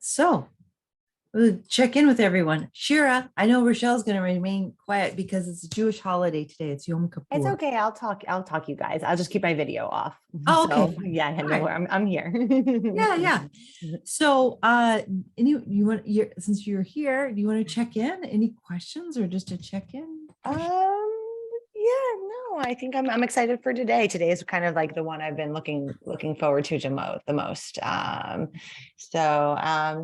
So we'll check in with everyone. Shira, I know Rochelle's going to remain quiet because it's a Jewish holiday today. It's Yom It's Kippur. okay. I'll talk you guys. I'll just keep my video off. Oh, okay. So yeah, All no, right. I'm here. Yeah. So, you want since you're here, do you want to check in? Any questions or just a check in? Yeah, no, I think I'm excited for today. Today is kind of like the one I've been looking forward to the most.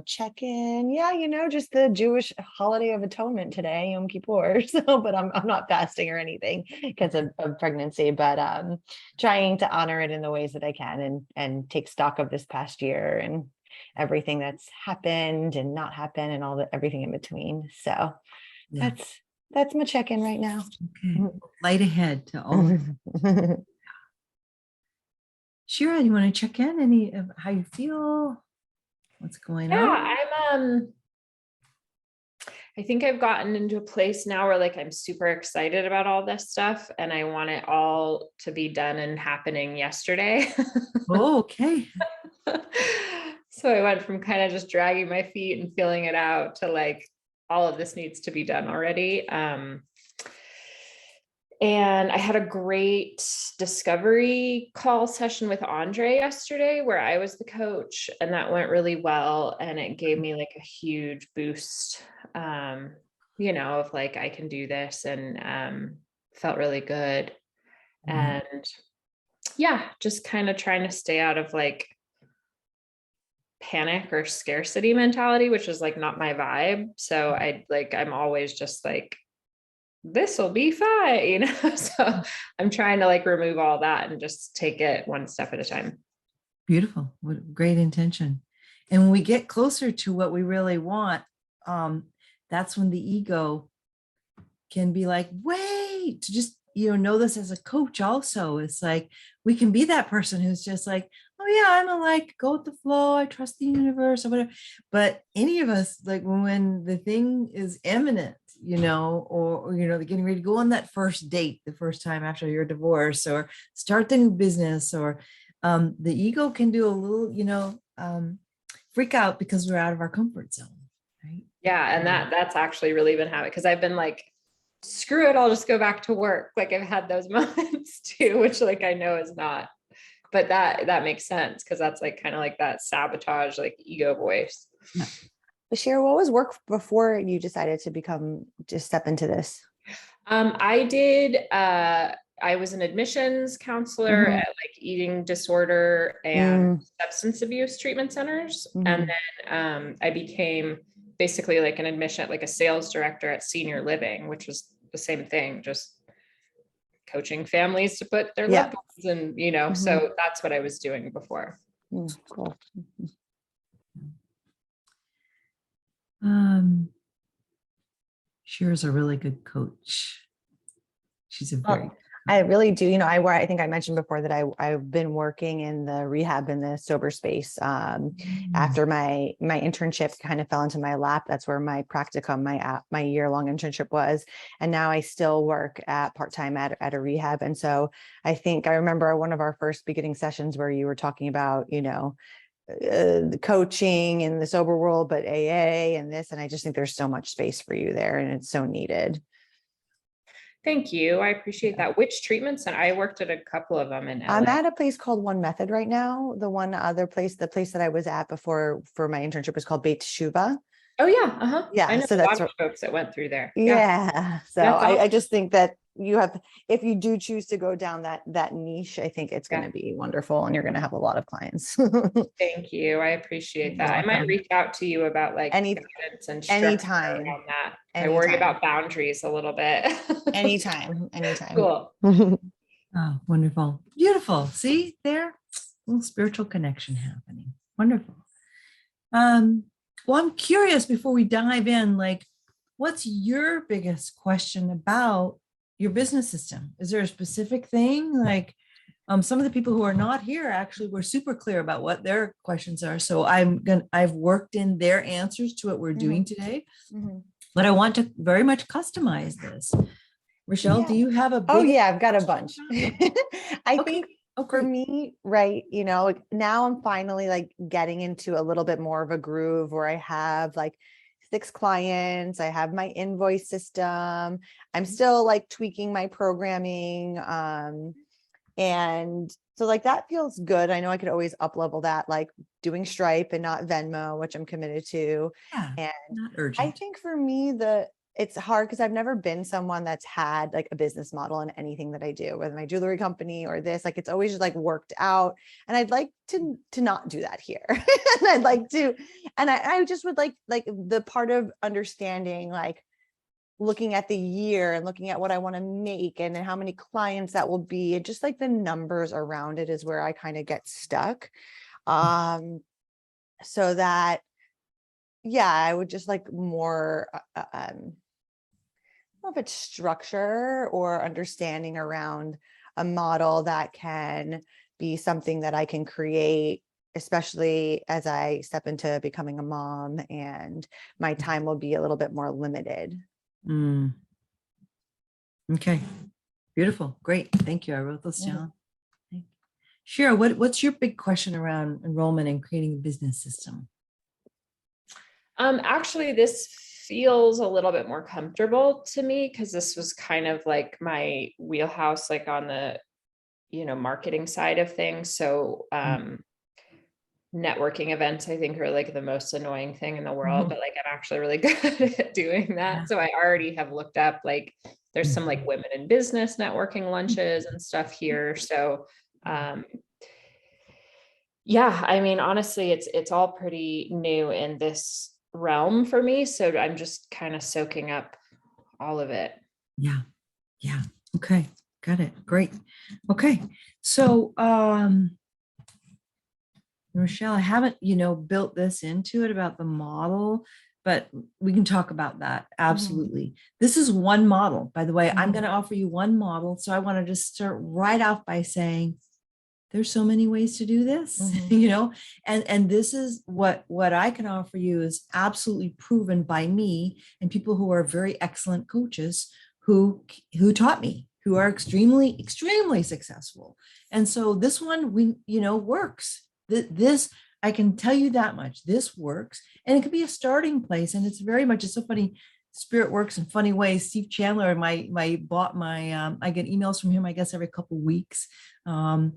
Check in. Yeah, just the Jewish holiday of atonement today, Yom Kippur. So, but I'm not fasting or anything because of pregnancy, but trying to honor it in the ways that I can and take stock of this past year and everything that's happened and not happened and everything in between. So Yeah. that's my check-in right now. Okay. Light ahead to all. Shira, you want to check in? Any of how you feel? What's going on? Yeah, I think I've gotten into a place now where like I'm super excited about all this stuff and I want it all to be done and happening yesterday. Oh, okay. So I went from kind of just dragging my feet and feeling it out to like all of this needs to be done already. And I had a great discovery call session with Andre yesterday where I was the coach, and that went really well. And it gave me like a huge boost, of like, I can do this, and felt really good. And yeah, just kind of trying to stay out of like panic or scarcity mentality, which is like not my vibe. So I'm always just like, this will be fine, so I'm trying to like remove all that and just take it one step at a time. Beautiful. What a great intention. And when we get closer to what we really want, that's when the ego can be like, wait, to just, know this as a coach also. It's like, we can be that person who's just like, oh yeah, I'm a like, go with the flow. I trust the universe or whatever. But any of us, like when the thing is imminent, or they're getting ready to go on that first date, the first time after your divorce, or start the new business, or the ego can do a little, freak out because we're out of our comfort zone, right? Yeah, and that's actually really been happening because I've been like, screw it, I'll just go back to work. Like I've had those moments too, which like I know is not, but that makes sense because that's like kind of like that sabotage, like ego voice. Yeah. Bashir, what was work before you decided to step into this? I was an admissions counselor at like eating disorder and substance abuse treatment centers. And then I became basically like an admission, like a sales director at senior living, which was the same thing, just coaching families to put their loved ones in, so that's what I was doing before. Cool. Shira's a really good coach. She's a very I really do. I think I mentioned before that I've been working in the rehab in the sober space. After my internship kind of fell into my lap, that's where my practicum, my year-long internship was. And now I still work part-time at a rehab. And so I think I remember one of our first beginning sessions where you were talking about, the coaching in the sober world, but AA and this, and I just think there's so much space for you there and it's so needed. Thank you. I appreciate that. Which treatments? And I worked at a couple of them in LA. I'm at a place called One Method right now. The place that I was at before for my internship was called Beit Teshuva. Oh yeah. Yeah. I know So a that's lot of folks that went through there. Yeah. So awesome. I just think that if you do choose to go down that niche, I think it's going to be wonderful and you're going to have a lot of clients. Thank you. I appreciate that. I might reach out to you about like guidance and anytime on that. I worry about boundaries a little bit. Anytime. Cool. Oh, wonderful. Beautiful. See there? A little spiritual connection happening. Wonderful. Well, I'm curious before we dive in, like, what's your biggest question about your business system? Is there a specific thing? Like, some of the people who are not here actually were super clear about what their questions are. So I've worked in their answers to what we're doing today, but I want to very much customize this. Rochelle, do you have a big? Oh yeah, I've got a bunch. I think For Okay. me, right, like now I'm finally like getting into a little bit more of a groove where I have like 6 clients, I have my invoice system. I'm still like tweaking my programming. And so like that feels good. I know I could always up level that, like doing Stripe and not Venmo, which I'm committed to. Yeah, And not I urgent. think for me, it's hard because I've never been someone that's had like a business model in anything that I do, whether my jewelry company or this, like it's always just like worked out. And I'd like to not do that here. And I'd like to, and I just would like the part of understanding, like looking at the year and looking at what I want to make and how many clients that will be, and just like the numbers around it is where I kind of get stuck. So that, yeah, I would just like more, I don't know if it's structure or understanding around a model that can be something that I can create, especially as I step into becoming a mom and my time will be a little bit more limited. Mm. Okay, beautiful, great, thank you. I wrote those down. Shira, what's your big question around enrollment and creating a business system? Actually, this feels a little bit more comfortable to me because this was kind of like my wheelhouse, like on the, marketing side of things. So, networking events, I think, are like the most annoying thing in the world, but like I'm actually really good at doing that. Yeah. So I already have looked up, like there's some like women in business networking lunches and stuff here. So yeah, I mean, honestly, it's all pretty new in this realm for me. So I'm just kind of soaking up all of it. Yeah, yeah, okay, got it, great. Okay, so Rochelle, I haven't, built this into it about the model, but we can talk about that. Absolutely. This is one model. By the way, I'm going to offer you one model. So I want to just start right off by saying there's so many ways to do this, and this is what I can offer you is absolutely proven by me and people who are very excellent coaches who taught me, who are extremely, extremely successful. And so this one, works. This, I can tell you that much. This works, and it could be a starting place. And it's very much, it's so funny. Spirit works in funny ways. Steve Chandler, my I get emails from him, I guess, every couple of weeks. And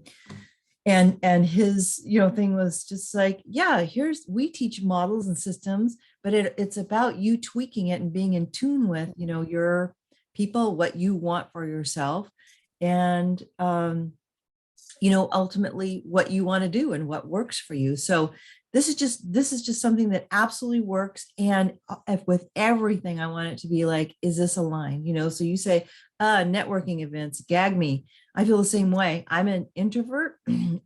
his, thing was just like, yeah, we teach models and systems, but it's about you tweaking it and being in tune with, your people, what you want for yourself. And, ultimately what you want to do and what works for you. So this is just something that absolutely works. And with everything, I want it to be like, is this aligned? So you say, networking events, gag me. I feel the same way. I'm an introvert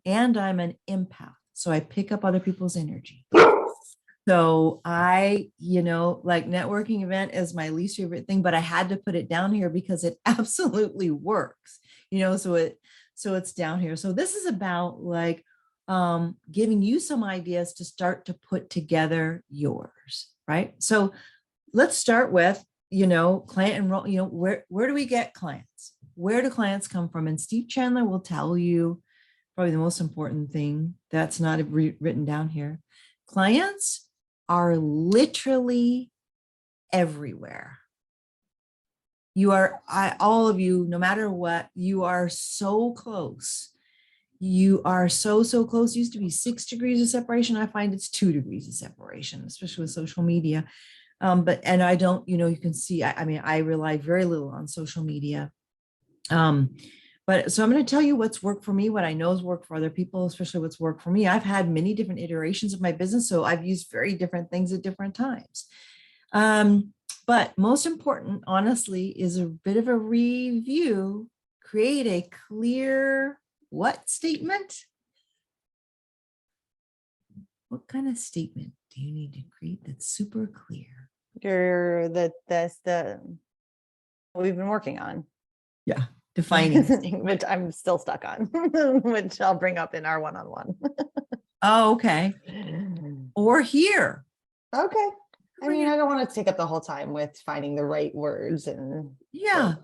and I'm an empath. So I pick up other people's energy. So I, like networking event is my least favorite thing, but I had to put it down here because it absolutely works, so it's down here. So this is about like giving you some ideas to start to put together yours, right? So let's start with, client enroll, where do we get clients? Where do clients come from? And Steve Chandler will tell you probably the most important thing that's not written down here. Clients are literally everywhere. You are, all of you, no matter what, you are so close. You are so close. It used to be 6 degrees of separation. I find it's 2 degrees of separation, especially with social media. And I don't, you can see, I rely very little on social media. But so I'm going to tell you what's worked for me, what I know has worked for other people, especially what's worked for me. I've had many different iterations of my business, so I've used very different things at different times. But most important, honestly, is a bit of a review. Create a clear what statement? What kind of statement do you need to create that's super clear? That's the we've been working on. Yeah, defining. Which I'm still stuck on, which I'll bring up in our one-on-one. Oh, okay. Or here. Okay. I mean, I don't want to take up the whole time with finding the right words and yeah.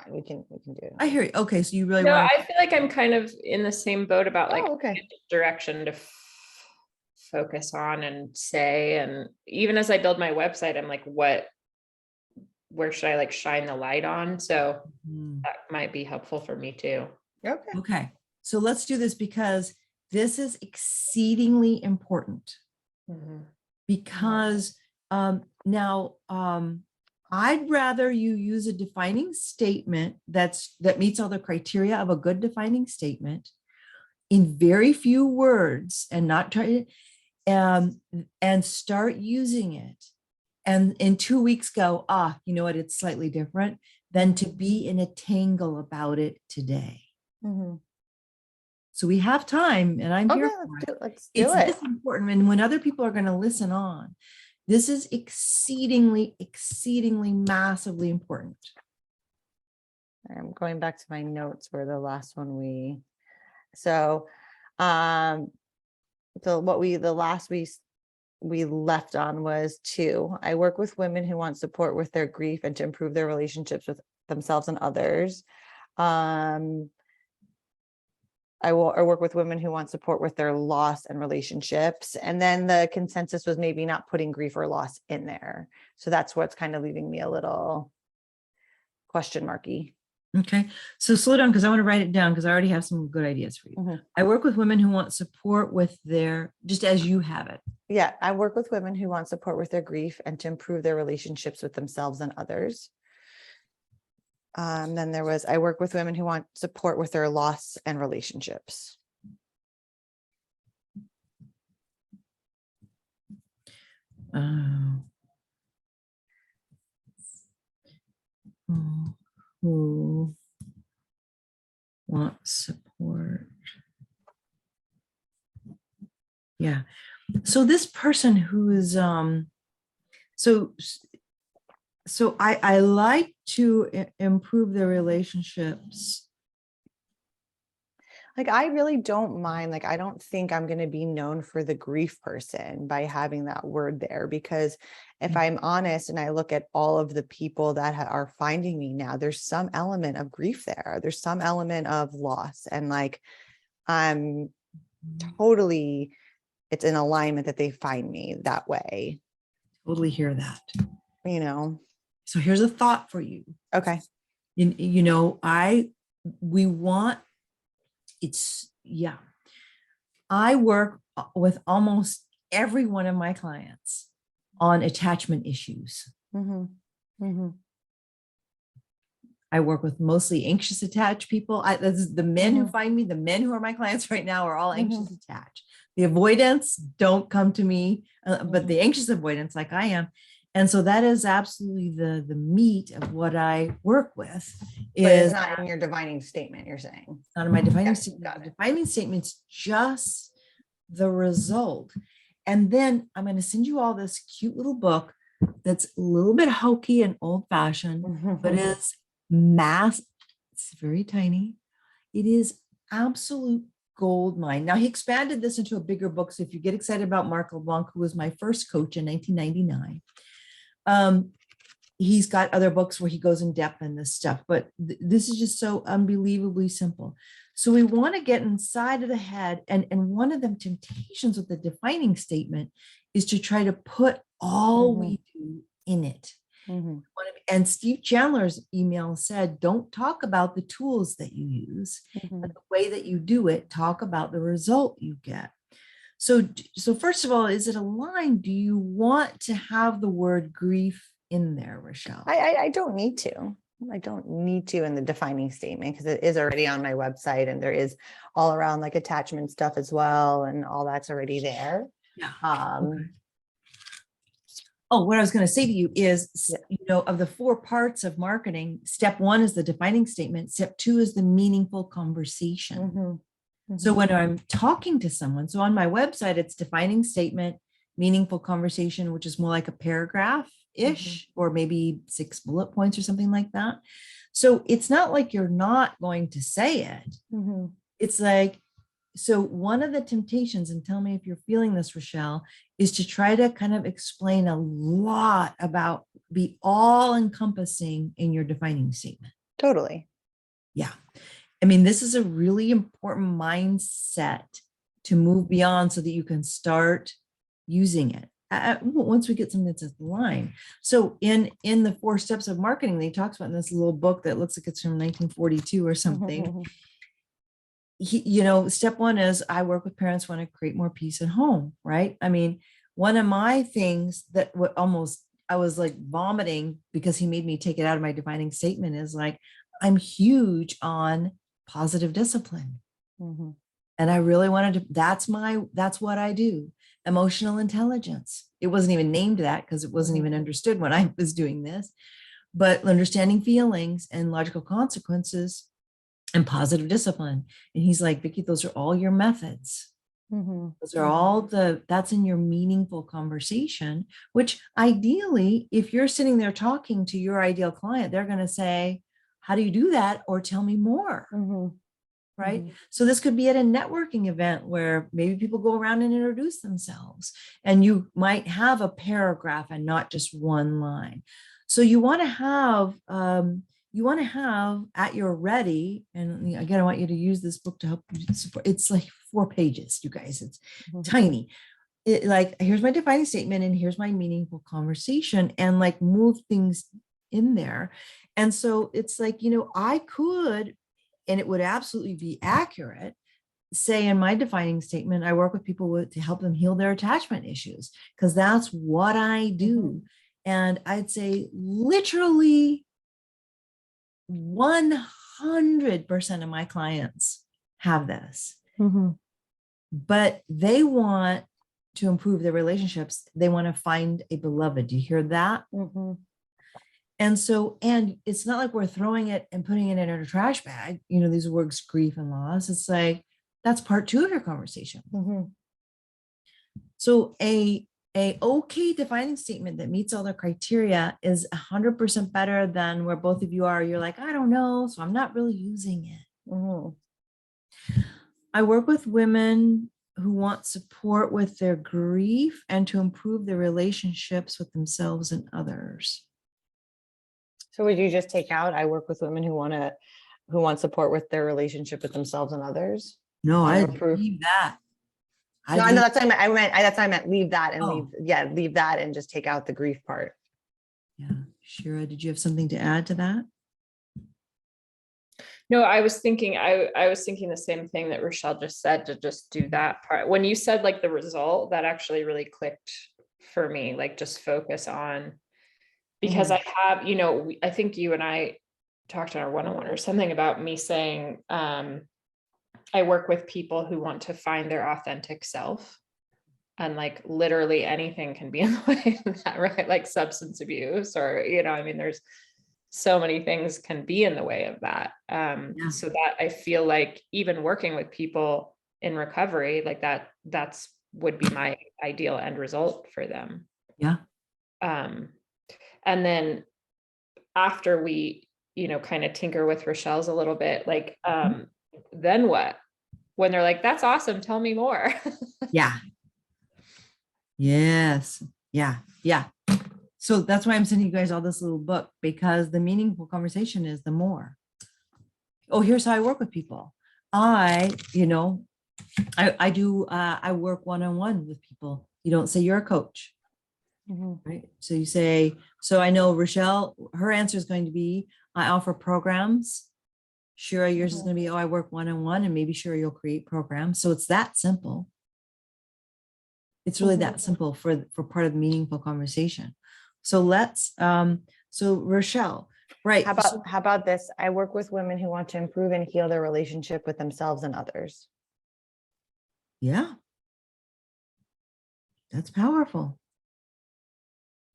fine. We can do it. I hear you. Okay, so you really No, want I feel like I'm kind of in the same boat about like Oh, okay. which direction to focus on and say, and even as I build my website, I'm like, where should I like shine the light on? So to. that might be helpful for me too. Okay. Okay, so let's do this because this is exceedingly important. Because now I'd rather you use a defining statement that meets all the criteria of a good defining statement in very few words and not try to and start using it. And in 2 weeks go, you know what, it's slightly different than to be in a tangle about it today. So we have time and I'm here for it. Let's do It's it. this important. And when other people are going to listen on, this is exceedingly, exceedingly massively important. I'm going back to my notes where the last one the last we left on was 2. I work with women who want support with their grief and to improve their relationships with themselves and others. I work with women who want support with their loss and relationships. And then the consensus was maybe not putting grief or loss in there. So that's what's kind of leaving me a little question marky. Okay, so slow down because I want to write it down because I already have some good ideas for you. I work with women who want support with their, just as you have it. Yeah, I work with women who want support with their grief and to improve their relationships with themselves and others. Then there was, I work with women who want support with their loss and relationships. Who want support. Yeah. So this person who is, so I like to improve their relationships. Like, I really don't mind, like, I don't think I'm going to be known for the grief person by having that word there, because if I'm honest and I look at all of the people that are finding me now, there's some element of grief there. There's some element of loss, and like, I'm totally, it's in alignment that they find me that way. Totally hear that. You know? So here's a thought for you. Okay. You know, we want, I work with almost every one of my clients on attachment issues. I work with mostly anxious attached people. This is the men who find me, the men who are my clients right now are all anxious attached. The avoidance don't come to me, but the anxious avoidance, like I am. And so that is absolutely the meat of what I work with. But it's not in your defining statement, you're saying? Not in my defining statement. Got it. The defining statement's just the result. And then I'm going to send you all this cute little book that's a little bit hokey and old fashioned, but is it's very tiny. It is absolute gold mine. Now he expanded this into a bigger book. So if you get excited about Mark LeBlanc, who was my first coach in 1999, he's got other books where he goes in depth in this stuff, but this is just so unbelievably simple. So we want to get inside of the head, and one of the temptations with the defining statement is to try to put all we do in it. And Steve Chandler's email said, don't talk about the tools that you use, but the way that you do it, talk about the result you get. So first of all, is it aligned? Do you want to have the word grief in there, Rochelle? I don't need to. I don't need to in the defining statement, because it is already on my website, and there is all around like attachment stuff as well, and all that's already there. Yeah. Okay. Oh, what I was going to say to you is, you know, of the 4 parts of marketing, step 1 is the defining statement. Step 2 is the meaningful conversation. So when I'm talking to someone, so on my website, it's defining statement, meaningful conversation, which is more like a paragraph-ish, or maybe 6 bullet points or something like that. So it's not like you're not going to say it. It's like, so one of the temptations, and tell me if you're feeling this, Rochelle, is to try to kind of explain a lot about, be all encompassing in your defining statement. Totally. Yeah. I mean, this is a really important mindset to move beyond so that you can start using it once we get something that's aligned. So in the 4 steps of marketing, they talks about in this little book that looks like it's from 1942 or something. Step 1 is I work with parents want to create more peace at home, right? I mean, one of my things that I was like vomiting because he made me take it out of my defining statement is like, I'm huge on positive discipline. And I really wanted to, that's what I do. Emotional intelligence. It wasn't even named that because it wasn't even understood when I was doing this, but understanding feelings and logical consequences and positive discipline. And he's like, Vicki, those are all your methods. Those are all that's in your meaningful conversation, which ideally, if you're sitting there talking to your ideal client, they're going to say, how do you do that? Or tell me more. Right. So this could be at a networking event where maybe people go around and introduce themselves, and you might have a paragraph and not just one line. So you want to have at your ready, and again, I want you to use this book to help you support. It's like 4 pages, you guys. It's tiny. Like, here's my defining statement and here's my meaningful conversation, and like move things in there. And so it's like, I could, and it would absolutely be accurate, say in my defining statement, I work with people to help them heal their attachment issues, because that's what I do. And I'd say literally 100% of my clients have this, but they want to improve their relationships. They want to find a beloved. Do you hear that? And so, and it's not like we're throwing it and putting it in a trash bag, these words, grief and loss. It's like, that's part 2 of your conversation. So a okay defining statement that meets all the criteria is 100% better than where both of you are. You're like, I don't know, so I'm not really using it. I work with women who want support with their grief and to improve their relationships with themselves and others. So would you just take out, I work with women who want support with their relationship with themselves and others? No, I'd leave that. No, I know that's what I meant. That's what I meant. Leave that and leave that and just take out the grief part. Yeah. Shira, did you have something to add to that? No, I was thinking the same thing that Rochelle just said, to just do that part. When you said like the result, that actually really clicked for me, like just focus on, because I have, I think you and I talked on our one-on-one or something about me saying, I work with people who want to find their authentic self, and like literally anything can be in the way of that, right? Like substance abuse, or, there's so many things can be in the way of that. So that I feel like even working with people in recovery, like that's would be my ideal end result for them. Yeah. And then after we, kind of tinker with Rochelle's a little bit, like, then what? When they're like, that's awesome, tell me more. Yeah. Yes. Yeah. Yeah. So that's why I'm sending you guys all this little book, because the meaningful conversation is the more. Oh, here's how I work with people. I work one-on-one with people. You don't say you're a coach. Right. So you say, so I know Rochelle, her answer is going to be, I offer programs. Shira, yours is going to be, I work one-on-one, and maybe Shira, you'll create programs. So it's that simple. It's really that simple for part of the meaningful conversation. So so Rochelle, right. How about this? I work with women who want to improve and heal their relationship with themselves and others. Yeah. That's powerful.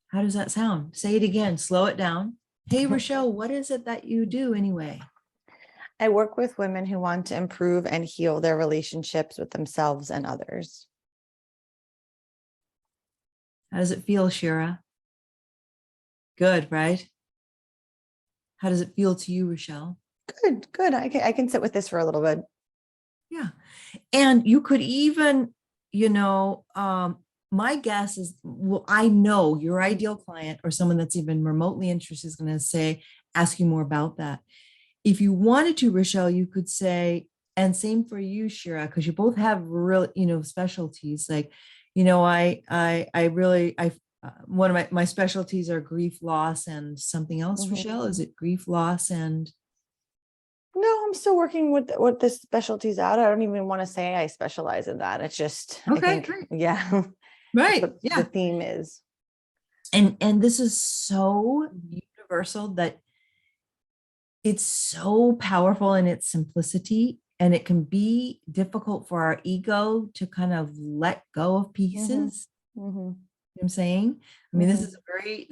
How does that sound? Say it again, slow it down. Hey, Rochelle, what is it that you do anyway? I work with women who want to improve and heal their relationships with themselves and others. How does it feel, Shira? Good, right? How does it feel to you, Rochelle? Good. I can sit with this for a little bit. Yeah. And you could even, my guess is, well, I know your ideal client or someone that's even remotely interested is going to ask you more about that. if you wanted to, Rochelle, you could say, and same for you, Shira, because you both have real, specialties. Like, one of my specialties are grief, loss, and something else. Mhm. Rochelle, is it grief, loss, and No, I'm still working with what the specialties out. I don't even want to say I specialize in that. It's just, I okay, think, great, yeah, that's right, what yeah. the theme is. And this is so universal that it's so powerful in its simplicity, and it can be difficult for our ego to kind of let go of pieces. Mhm. You know what I'm saying? I mean, this is a very,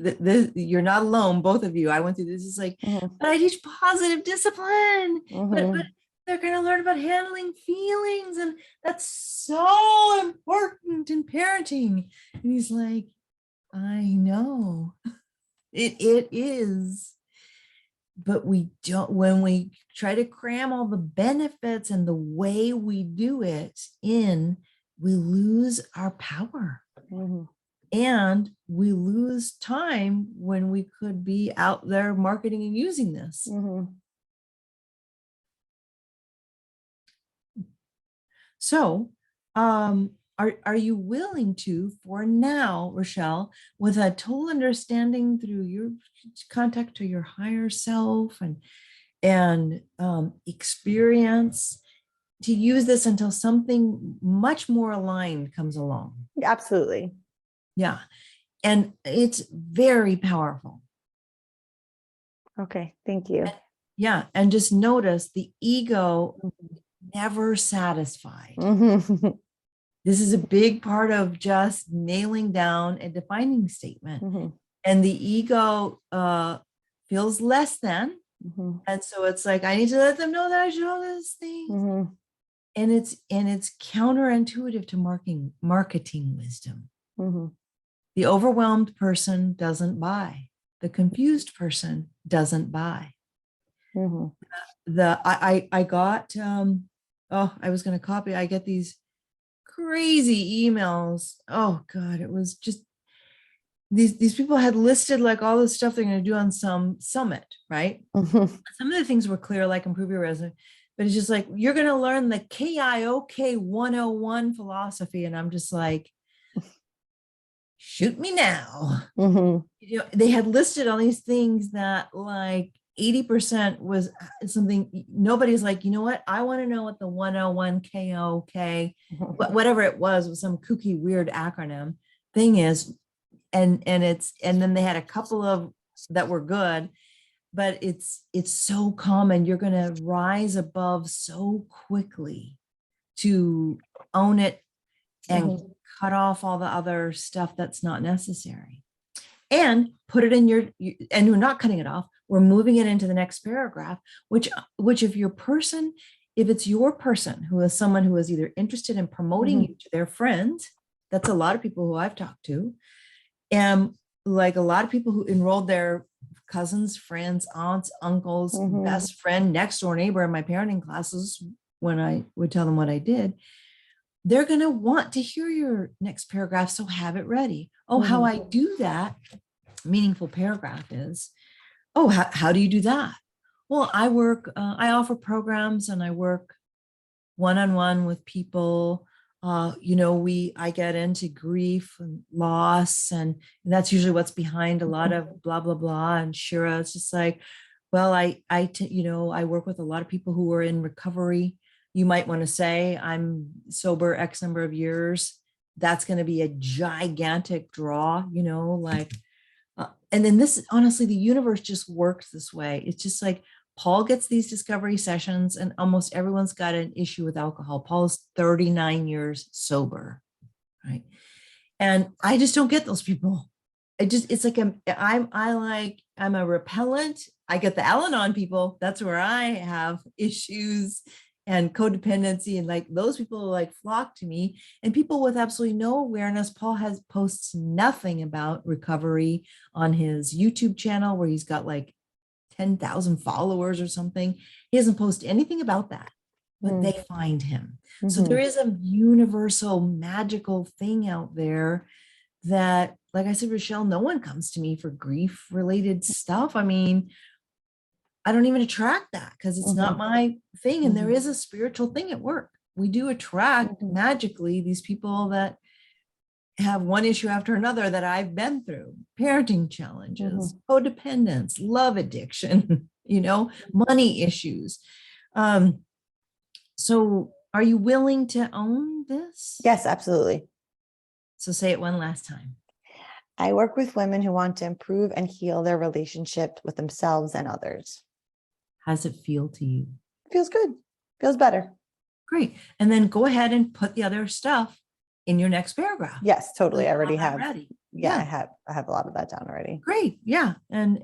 you're not alone, both of you. I went through this. It's like, Mhm. but I teach positive discipline, but Mhm. they're going to learn about handling feelings, and that's so important in parenting. And he's like, I know it is. But we don't, when we try to cram all the benefits and the way we do it in, we lose our power. Mhm. And we lose time when we could be out there marketing and using this. Mhm. So, are you willing to, for now, Rochelle, with a total understanding through your contact to your higher self and experience, to use this until something much more aligned comes along? Absolutely. Yeah, and it's very powerful. Okay. Thank you. Yeah, and just notice the ego never satisfied. Mhm. This is a big part of just nailing down a defining statement. Mhm. And the ego feels less than. Mhm. And so it's like, I need to let them know that I should know this thing. Mhm. And it's counterintuitive to marketing wisdom. Mhm. The overwhelmed person doesn't buy. The confused person doesn't buy. Mhm. I got I was going to copy. I get these crazy emails. Oh God, it was just these people had listed like all the stuff they're going to do on some summit, right? Mhm. Some of the things were clear, like improve your resume, but it's just like, you're going to learn the KIOK 101 philosophy. And I'm just like, shoot me now. Mhm. They had listed all these things that like 80% was something nobody's like, you know what? I want to know what the 101 KOK, whatever it was some kooky, weird acronym thing is. And then they had a couple of that were good, but it's so common. You're going to rise above so quickly to own it and cut off all the other stuff that's not necessary, and put it in and we're not cutting it off. We're moving it into the next paragraph, which if it's your person who is someone who is either interested in promoting you to their friends, that's a lot of people who I've talked to, and like a lot of people who enrolled their cousins, friends, aunts, uncles, best friend, next door neighbor in my parenting classes, when I would tell them what I did, they're going to want to hear your next paragraph. So have it ready. Oh, how I do that meaningful paragraph is, oh, how do you do that? Well, I offer programs and I work one-on-one with people. I get into grief and loss, and that's usually what's behind a lot of blah, blah, blah. And Shira, it's just like, well, I work with a lot of people who are in recovery. You might want to say I'm sober X number of years. That's going to be a gigantic draw, and then this, honestly, the universe just works this way. It's just like Paul gets these discovery sessions, and almost everyone's got an issue with alcohol. Paul is 39 years sober, right? And I just don't get those people. It's like I'm a repellent. I get the Al-Anon people. That's where I have issues and codependency, and like those people like flock to me. And people with absolutely no awareness. Paul posts nothing about recovery on his YouTube channel, where he's got like 10,000 followers or something. He doesn't post anything about that, but they find him. So there is a universal magical thing out there that, like I said, Rochelle, no one comes to me for grief related stuff. I mean, I don't even attract that because it's not my thing. And there Mhm. is a spiritual thing at work. We do attract Mhm. magically these people that have one issue after another that I've been through: parenting challenges, codependence, love addiction, money issues. So are you willing to own this? Yes, absolutely. So say it one last time. I work with women who want to improve and heal their relationship with themselves and others. How does it feel to you? Feels good. Feels better. Great. And then go ahead and put the other stuff in your next paragraph. Yes, totally. So I you already that have. ready. Yeah, I have a lot of that down already. Great. Yeah. And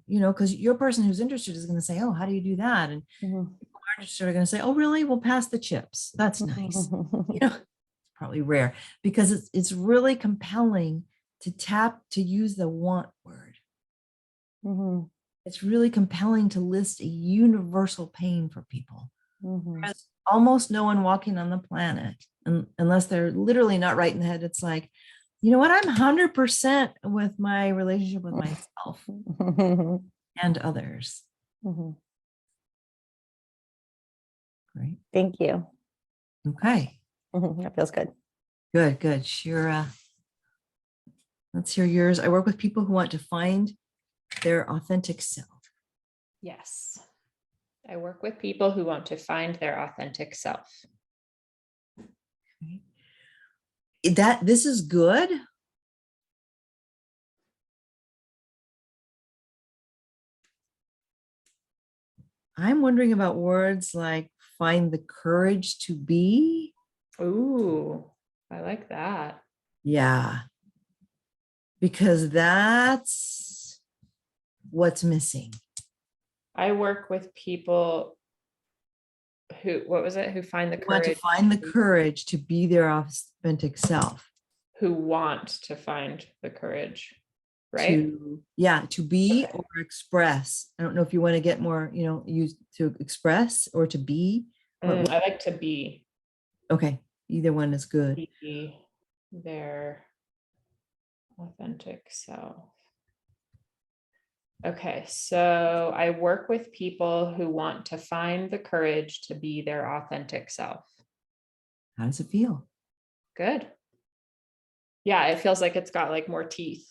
because your person who's interested is going to say, oh, how do you do that? And Mhm. people aren't interested are going to say, oh, really? We'll pass the chips. That's nice. It's probably rare because it's really compelling to use the want word. Mhm. It's really compelling to list a universal pain for people. Mhm. There's almost no one walking on the planet, unless they're literally not right in the head. It's like, you know what? I'm 100% with my relationship with myself and others. Mhm. Right. Thank you. Okay. That feels good. Good. Good. Shira, let's hear yours. I work with people who want to find their authentic self. Yes. I work with people who want to find their authentic self. Okay. This is good. I'm wondering about words like find the courage to be. Ooh, I like that. Yeah. Because that's what's missing. I work with people who, what was it? Who find the Who want to courage, find the courage to be their authentic self. who want to find the courage, right? To be Okay. or express. I don't know if you want to get more, use to express or to be. I like to be. Okay, either one is good. Be their authentic self. Okay, so I work with people who want to find the courage to be their authentic self. How does it feel? Good. Yeah, it feels like it's got like more teeth.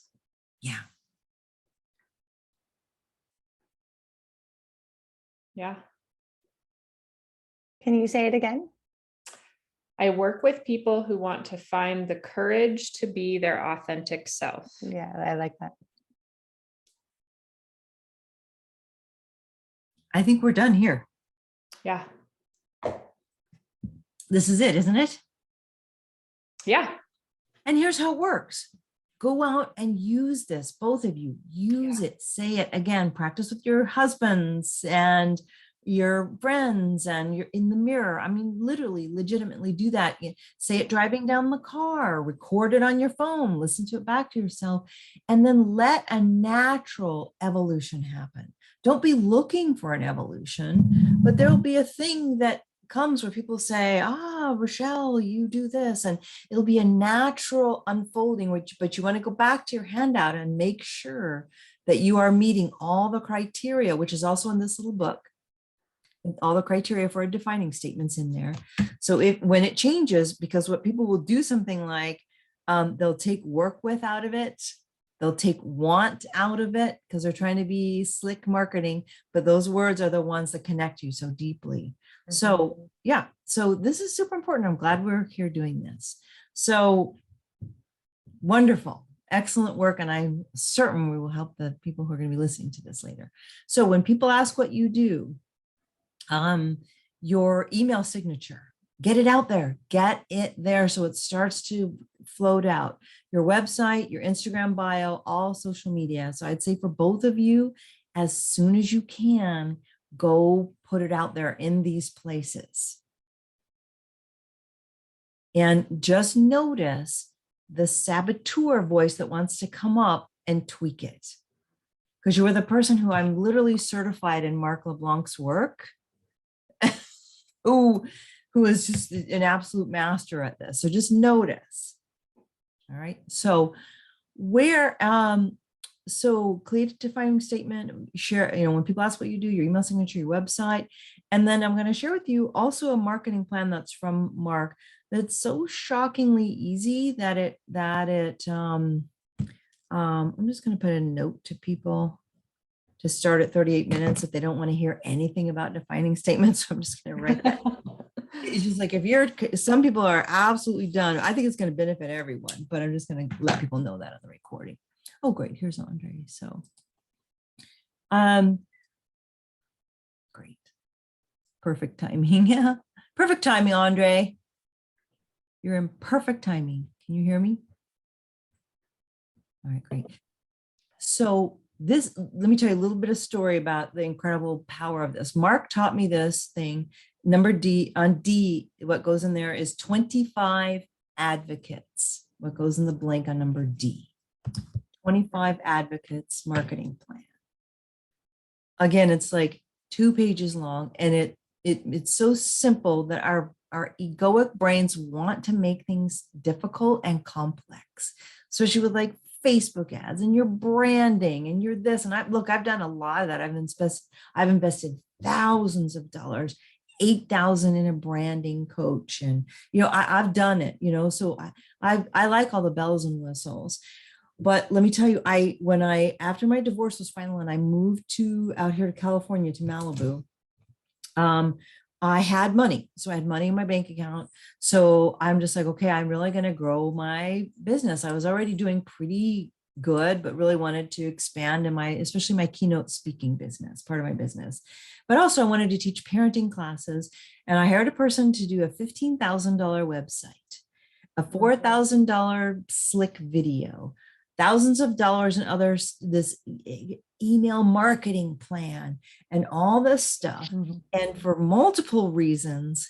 Yeah. Yeah. Can you say it again? I work with people who want to find the courage to be their authentic self. Yeah, I like that. I think we're done here. Yeah. This is it, isn't it? Yeah. And here's how it works. Go out and use this. Both of you use it. Say it again. Practice with your husbands and your friends, and you're in the mirror. I mean, literally, legitimately do that. Say it driving down the car, record it on your phone, listen to it back to yourself, and then let a natural evolution happen. Don't be looking for an evolution, but there'll be a thing that comes where people say, Rochelle, you do this, and it'll be a natural unfolding, but you want to go back to your handout and make sure that you are meeting all the criteria, which is also in this little book, all the criteria for defining statements in there. So when it changes, because what people will do something like, they'll take work with out of it, they'll take want out of it because they're trying to be slick marketing, but those words are the ones that connect you so deeply. So yeah, so this is super important. I'm glad we're here doing this. So wonderful, excellent work. And I'm certain we will help the people who are going to be listening to this later. So when people ask what you do, your email signature, get it out there, get it there. So it starts to float out. Your website, your Instagram bio, all social media. So I'd say for both of you, as soon as you can, go put it out there in these places. And just notice the saboteur voice that wants to come up and tweak it. Because you're the person who I'm literally certified in Mark LeBlanc's work, who is just an absolute master at this. So just notice. All right. So where so create a defining statement, share, when people ask what you do, your email signature, your website. And then I'm going to share with you also a marketing plan that's from Mark that's so shockingly easy I'm just going to put a note to people to start at 38 minutes if they don't want to hear anything about defining statements. So I'm just going to write that. It's just like, some people are absolutely done. I think it's going to benefit everyone, but I'm just going to let people know that on the recording. Oh, great. Here's Andre. So, great. Perfect timing. Yeah. Perfect timing, Andre. You're in perfect timing. Can you hear me? All right, great. So let me tell you a little bit of story about the incredible power of this. Mark taught me this thing. Number D, on D, what goes in there is 25 advocates. What goes in the blank on number D? 25 advocates marketing plan. Again, it's like 2 pages long, and it's so simple that our egoic brains want to make things difficult and complex, especially with like Facebook ads and your branding and your this. And I've done a lot of that. I've invested thousands of dollars, 8,000 in a branding coach. And, I've done it, so I like all the bells and whistles. But let me tell you, after my divorce was final and I moved out here to California, to Malibu, I had money. So I had money in my bank account. So I'm just like, okay, I'm really going to grow my business. I was already doing pretty good, but really wanted to expand especially my keynote speaking business, part of my business. But also I wanted to teach parenting classes. And I hired a person to do a $15,000 website, a $4,000 slick video, thousands of dollars in this email marketing plan and all this stuff. Mm-hmm. And for multiple reasons,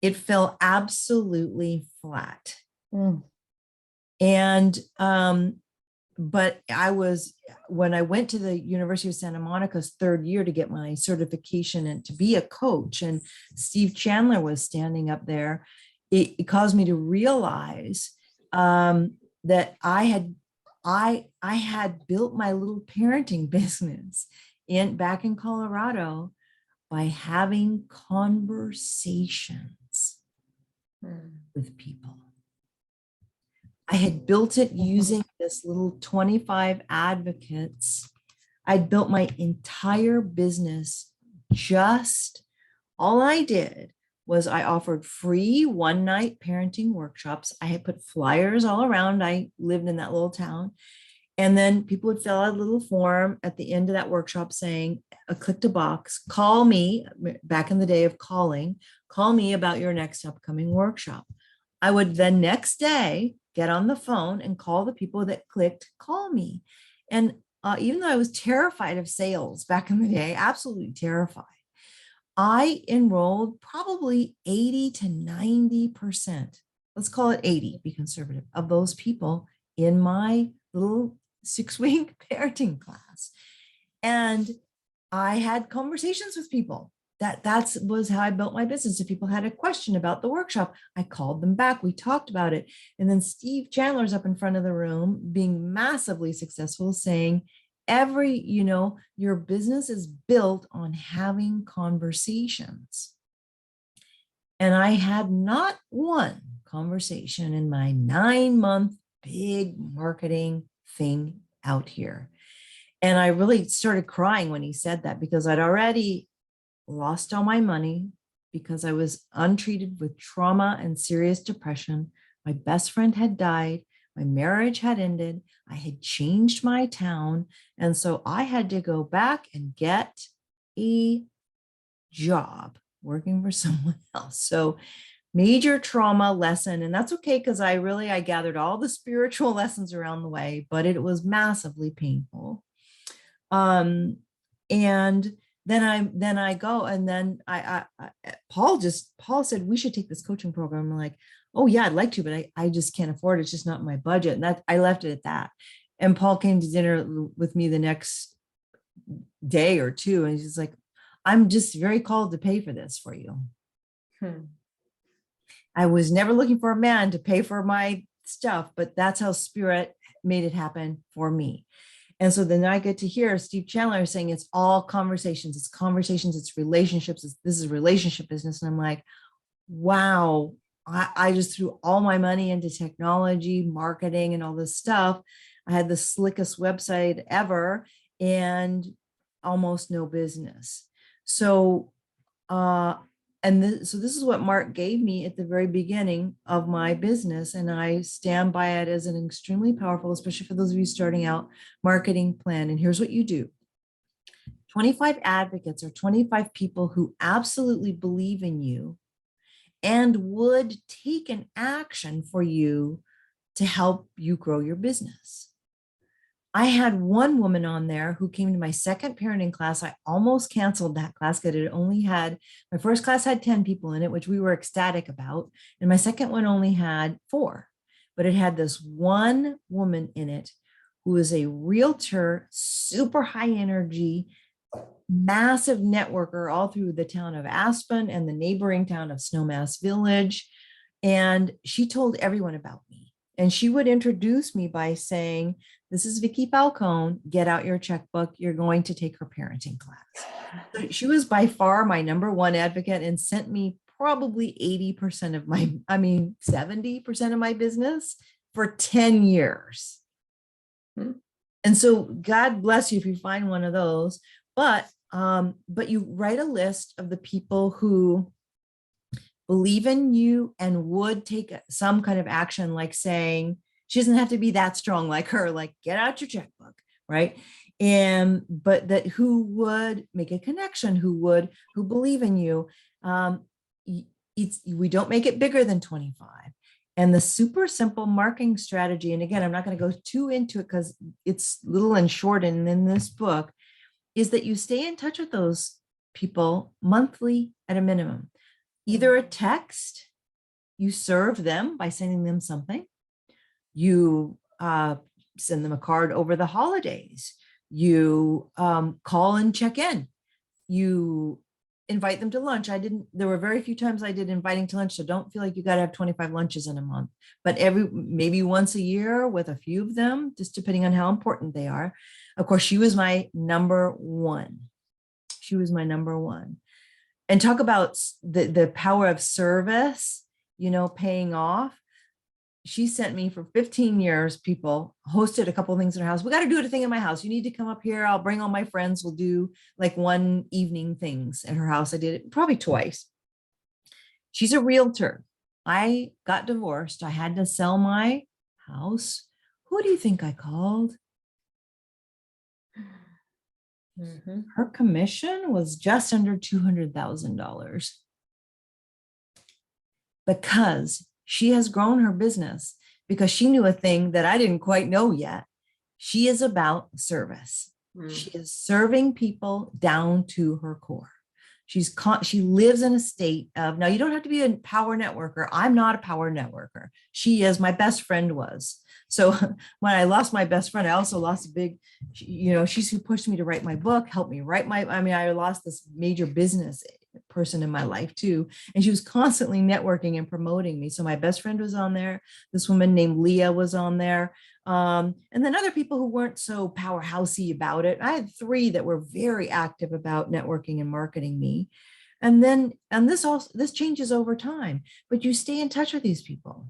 it fell absolutely flat. Mm. And, but when I went to the University of Santa Monica's 3rd year to get my certification and to be a coach, and Steve Chandler was standing up there, it caused me to realize that I had built my little parenting business back in Colorado by having conversations with people. I had built it using this little 25 advocates. I'd built my entire business. All I did was I offered free one-night parenting workshops. I had put flyers all around. I lived in that little town. And then people would fill out a little form at the end of that workshop saying, clicked a box, call me, back in the day of calling, call me about your next upcoming workshop. I would then next day get on the phone and call the people that clicked, call me. And even though I was terrified of sales back in the day, absolutely terrified, I enrolled probably 80 to 90%, let's call it 80, be conservative, of those people in my little 6-week parenting class. And I had conversations with people. That was how I built my business. If people had a question about the workshop, I called them back. We talked about it. And then Steve Chandler's up in front of the room being massively successful, saying, your business is built on having conversations. And I had not one conversation in my 9-month big marketing thing out here. And I really started crying when he said that, because I'd already lost all my money because I was untreated with trauma and serious depression. My best friend had died. My marriage had ended. I had changed my town. And so I had to go back and get a job working for someone else. So major trauma lesson. And that's okay, because I gathered all the spiritual lessons around the way, but it was massively painful. And then I go, and then Paul said, we should take this coaching program. I'm like, oh yeah, I'd like to, but I just can't afford it. It's just not my budget. And I left it at that. And Paul came to dinner with me the next day or two. And he's like, I'm just very called to pay for this for you. I was never looking for a man to pay for my stuff, but that's how Spirit made it happen for me. And so then I get to hear Steve Chandler saying it's all conversations, it's relationships, this is relationship business. And I'm like, wow, I just threw all my money into technology, marketing, and all this stuff. I had the slickest website ever and almost no business. So, so this is what Mark gave me at the very beginning of my business. And I stand by it as an extremely powerful, especially for those of you starting out, marketing plan. And here's what you do. 25 advocates or 25 people who absolutely believe in you and would take an action for you to help you grow your business. I had one woman on there who came to my second parenting class. I almost canceled that class because it only had, my first class had 10 people in it, which we were ecstatic about. And my second one only had 4, but it had this one woman in it who is a realtor, super high energy, massive networker all through the town of Aspen and the neighboring town of Snowmass Village. And she told everyone about me. And she would introduce me by saying, this is Vicki Falcone, get out your checkbook. You're going to take her parenting class. So she was by far my number one advocate and sent me probably 80% of 70% of my business for 10 years. And so God bless you if you find one of those, but you write a list of the people who believe in you and would take some kind of action, like saying, she doesn't have to be that strong like her, like get out your checkbook, right? But that who would make a connection, who believe in you. We don't make it bigger than 25. And the super simple marketing strategy, and again, I'm not going to go too into it because it's little and short and in this book, is that you stay in touch with those people monthly at a minimum. Either a text, you serve them by sending them something. You send them a card over the holidays. You call and check in. You invite them to lunch. There were very few times I did inviting to lunch, so don't feel like you got to have 25 lunches in a month, but maybe once a year with a few of them, just depending on how important they are. Of course, she was my number one. She was my number one. And talk about the power of service, paying off. She sent me for 15 years, people, hosted a couple of things in her house. We got to do a thing in my house. You need to come up here. I'll bring all my friends. We'll do like one evening things at her house. I did it probably twice. She's a realtor. I got divorced. I had to sell my house. Who do you think I called? Mm-hmm. Her commission was just under $200,000 because she has grown her business, because she knew a thing that I didn't quite know yet. She is about service. She is serving people down to her core. She lives in a state of, now you don't have to be a power networker. I'm not a power networker. She is, my best friend was. So when I lost my best friend, I also lost a big, she's who pushed me to write my book, helped me write I lost this major business person in my life too. And she was constantly networking and promoting me. So my best friend was on there. This woman named Leah was on there. And then other people who weren't so powerhousey about it. I had 3 that were very active about networking and marketing me. And this changes over time, but you stay in touch with these people.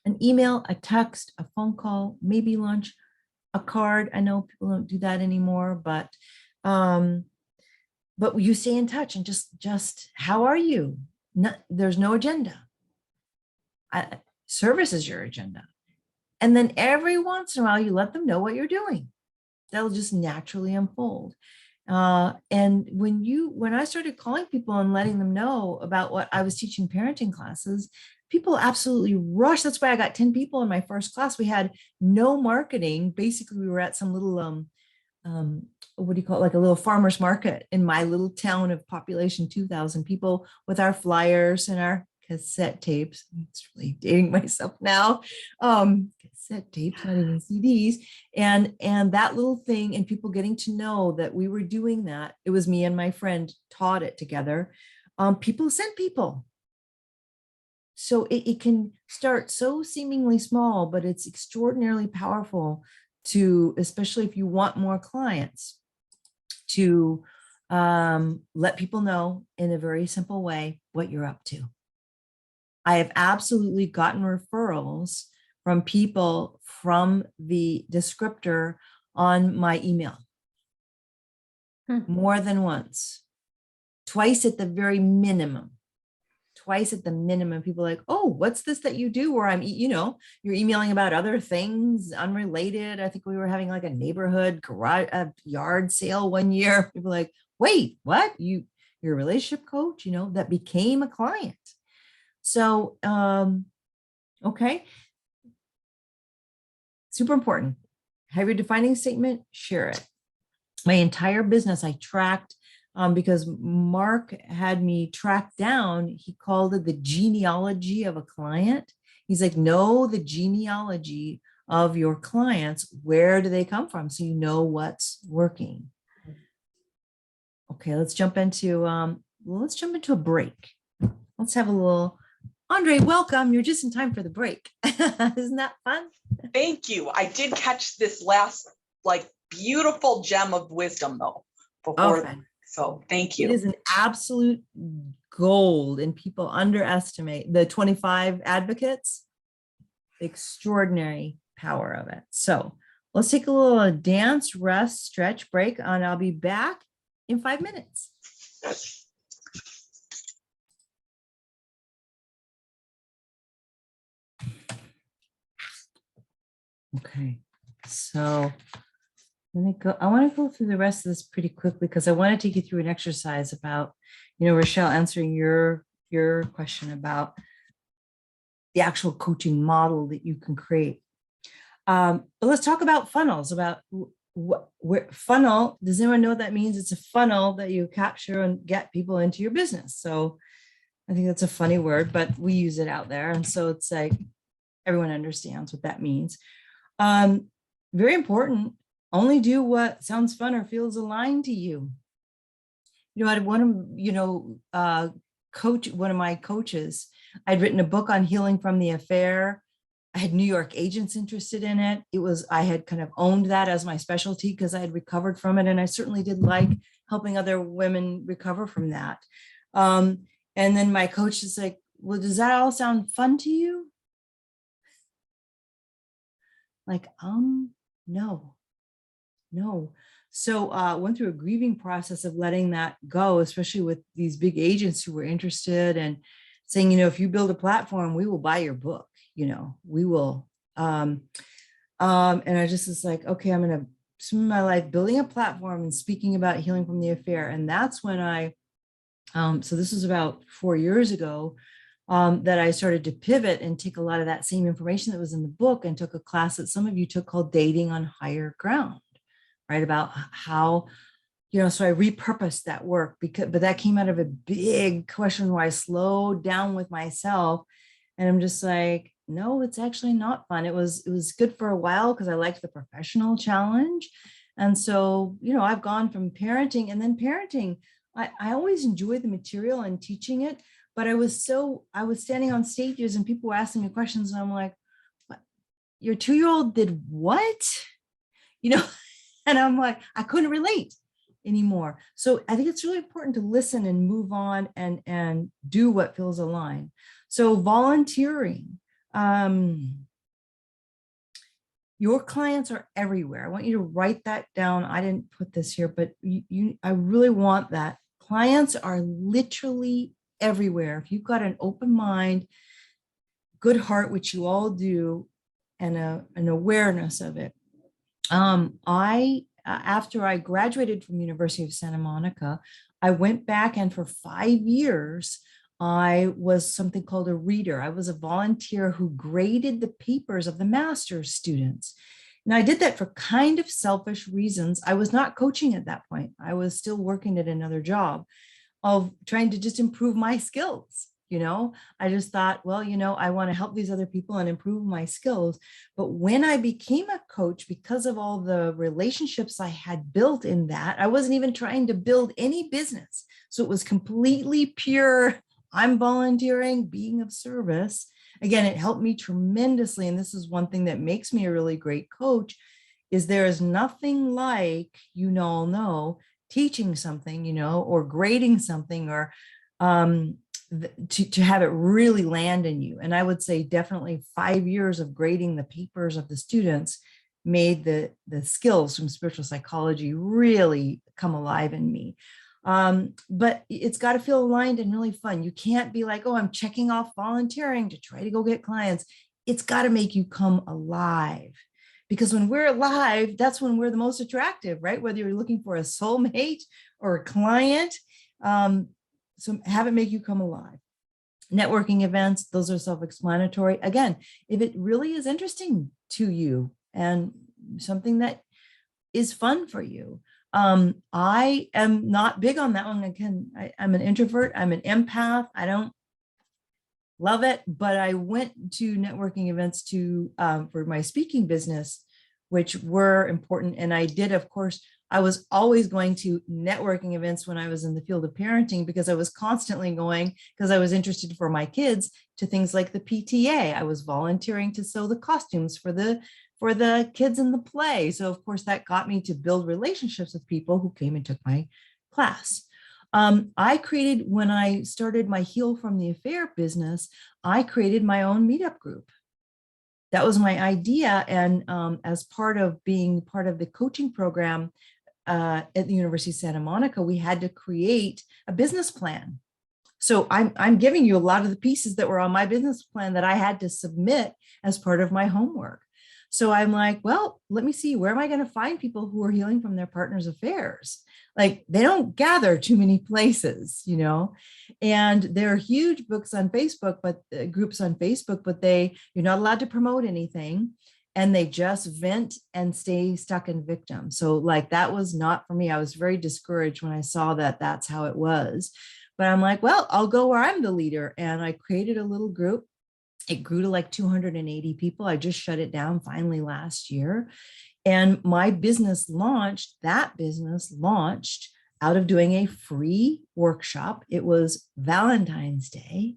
An email, a text, a phone call, maybe lunch, a card. I know people don't do that anymore, but you stay in touch and just how are you? There's no agenda. Service is your agenda. And then every once in a while, you let them know what you're doing. That'll just naturally unfold. And when I started calling people and letting them know about what I was teaching parenting classes, people absolutely rushed. That's why I got 10 people in my first class. We had no marketing. Basically, we were at some little, what do you call it? Like a little farmer's market in my little town of population 2,000 people with our flyers and our cassette tapes. It's really dating myself now. Cassette tapes, not even CDs. And that little thing, and people getting to know that we were doing that. It was me and my friend taught it together. People sent people. So it can start so seemingly small, but it's extraordinarily powerful to, especially if you want more clients, to let people know in a very simple way what you're up to. I have absolutely gotten referrals from people from the descriptor on my email. More than once, twice at the very minimum. Twice at the minimum, people are like, oh, what's this that you do? Where I'm, you're emailing about other things unrelated. I think we were having like a neighborhood garage, yard sale one year. People are like, wait, what? You're a relationship coach, that became a client. So, okay. Super important. Have your defining statement, share it. My entire business, I tracked because Mark had me tracked down. He called it the genealogy of a client. He's like, know the genealogy of your clients. Where do they come from? So you know what's working. Okay, let's jump into a break. Let's have a little. Andre, welcome. You're just in time for the break. Isn't that fun? Thank you. I did catch this last beautiful gem of wisdom though. So thank you. It is an absolute gold, and people underestimate the 25 advocates, the extraordinary power of it. So let's take a little dance, rest, stretch, break, and I'll be back in 5 minutes. Okay, so I want to go through the rest of this pretty quickly because I want to take you through an exercise about, Rochelle, answering your question about the actual coaching model that you can create. But let's talk about funnels, about where funnel, does anyone know what that means? It's a funnel that you capture and get people into your business. So I think that's a funny word, but we use it out there. And so it's like, everyone understands what that means. Very important. Only do what sounds fun or feels aligned to you. I want to, coach one of my coaches. I'd written a book on healing from the affair. I had New York agents interested in it. I had kind of owned that as my specialty because I had recovered from it. And I certainly did like helping other women recover from that. And then my coach is like, well, does that all sound fun to you? Like, no. So went through a grieving process of letting that go, especially with these big agents who were interested and saying, if you build a platform, we will buy your book, we will. And I just was like, okay, I'm going to spend my life building a platform and speaking about healing from the affair. And that's when so this was about 4 years ago, that I started to pivot and take a lot of that same information that was in the book and took a class that some of you took called Dating on Higher Ground, right? About how, so I repurposed that work but that came out of a big question where I slowed down with myself and I'm just like, no, it's actually not fun. It was good for a while because I liked the professional challenge. And so, I've gone from parenting and then parenting. I always enjoy the material and teaching it. But I was standing on stages and people were asking me questions and I'm like, what? Your 2-year-old did what? And I'm like, I couldn't relate anymore. So I think it's really important to listen and move on and do what feels aligned. So volunteering, your clients are everywhere. I want you to write that down. I didn't put this here, but I really want that. Clients are literally everywhere. If you've got an open mind, good heart, which you all do, and an awareness of it. After I graduated from University of Santa Monica, I went back and for 5 years, I was something called a reader. I was a volunteer who graded the papers of the master's students. And I did that for kind of selfish reasons. I was not coaching at that point. I was still working at another job of trying to just improve my skills. I just thought, well, I want to help these other people and improve my skills. But when I became a coach, because of all the relationships I had built in that, I wasn't even trying to build any business. So it was completely pure. I'm volunteering, being of service. Again, it helped me tremendously. And this is one thing that makes me a really great coach is there is nothing like, all know, teaching something, or grading something, or to have it really land in you. And I would say definitely 5 years of grading the papers of the students made the skills from spiritual psychology really come alive in me. But it's got to feel aligned and really fun. You can't be like, oh, I'm checking off volunteering to try to go get clients. It's got to make you come alive. Because when we're alive, that's when we're the most attractive, right? Whether you're looking for a soulmate or a client. So have it make you come alive. Networking events, those are self-explanatory. Again, if it really is interesting to you and something that is fun for you. I am not big on that one. Again, I'm an introvert. I'm an empath. I don't love it, but I went to networking events for my speaking business, which were important. And I did, of course, I was always going to networking events when I was in the field of parenting, because I was constantly going, because I was interested for my kids, to things like the PTA. I was volunteering to sew the costumes for the kids in the play. So of course that got me to build relationships with people who came and took my class. I created, when I started my Heal from the Affair business, I created my own meetup group. That was my idea. And as part of being part of the coaching program at the University of Santa Monica, we had to create a business plan. So I'm giving you a lot of the pieces that were on my business plan that I had to submit as part of my homework. So I'm like, well, let me see, where am I going to find people who are healing from their partner's affairs? Like, they don't gather too many places, and there are huge books on Facebook, but groups on Facebook, but you're not allowed to promote anything, and they just vent and stay stuck in victim. So like, that was not for me. I was very discouraged when I saw that that's how it was. But I'm like, well, I'll go where I'm the leader. And I created a little group. It grew to like 280 people. I just shut it down finally last year. And my business launched out of doing a free workshop. It was Valentine's Day.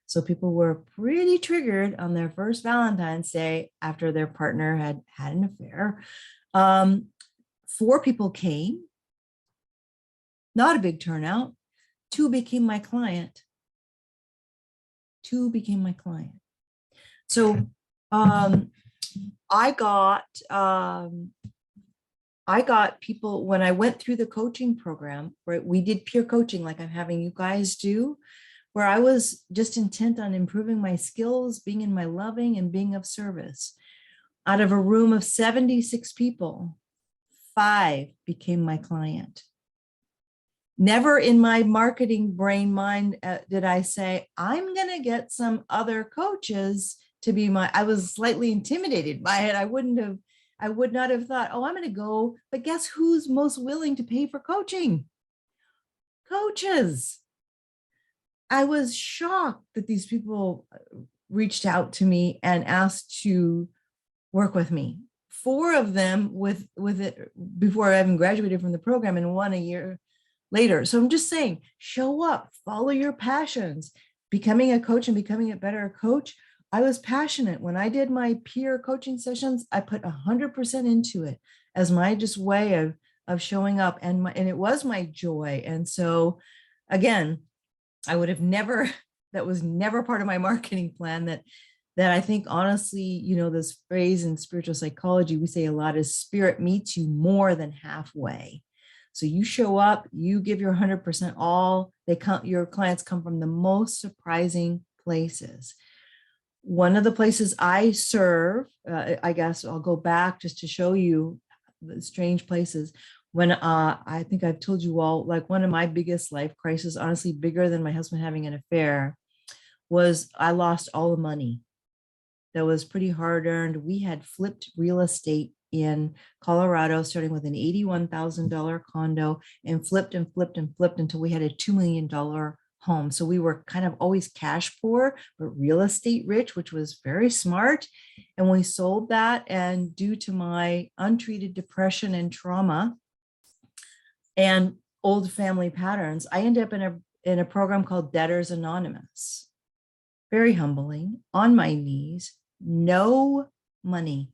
So people were pretty triggered on their first Valentine's Day after their partner had had an affair. 4 people came, not a big turnout. 2 became my client. So I got people, when I went through the coaching program, where we did peer coaching like I'm having you guys do, where I was just intent on improving my skills, being in my loving and being of service. Out of a room of 76 people, 5 became my client. Never in my marketing brain mind did I say, I'm going to get some other coaches to be I was slightly intimidated by it. I would not have thought, oh, I'm going to go, but guess who's most willing to pay for coaching? Coaches. I was shocked that these people reached out to me and asked to work with me. 4 of them with it before I even graduated from the program, and 1 a year later. So I'm just saying, show up, follow your passions. Becoming a coach and becoming a better coach, I was passionate. When I did my peer coaching sessions, I put 100% into it as my just way of showing up, and it was my joy. And so again, I would have never, that was never part of my marketing plan. That I think, honestly, this phrase in spiritual psychology, we say a lot, is spirit meets you more than halfway. So you show up, you give your 100% all, your clients come from the most surprising places. One of the places I serve, I guess I'll go back just to show you the strange places. When I think I've told you all, like, one of my biggest life crises, honestly, bigger than my husband having an affair, was I lost all the money that was pretty hard earned. We had flipped real estate in Colorado, starting with an $81,000 condo, and flipped until we had a $2 million home. So we were kind of always cash poor, but real estate rich, which was very smart. And we sold that. And due to my untreated depression and trauma and old family patterns, I ended up in a program called Debtors Anonymous. Very humbling, on my knees, no money.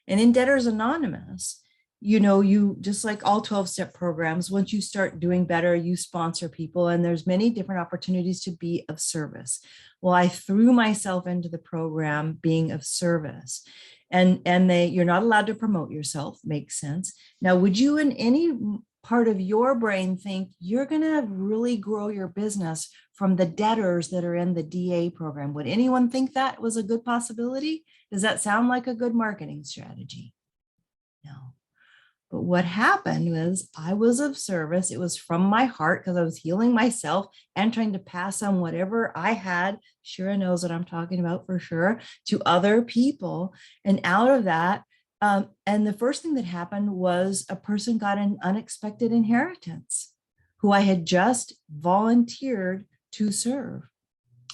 And in Debtors Anonymous, you know, you just like all 12-step programs, once you start doing better, you sponsor people, and there's many different opportunities to be of service. Well, I threw myself into the program being of service, and you're not allowed to promote yourself. Makes sense. Now, would you in any part of your brain think you're going to really grow your business from the debtors that are in the DA program? Would anyone think that was a good possibility? Does that sound like a good marketing strategy? No. But what happened was I was of service. It was from my heart because I was healing myself and trying to pass on whatever I had. Shira knows what I'm talking about for sure, to other people. And out of that, and the first thing that happened was a person got an unexpected inheritance who I had just volunteered to serve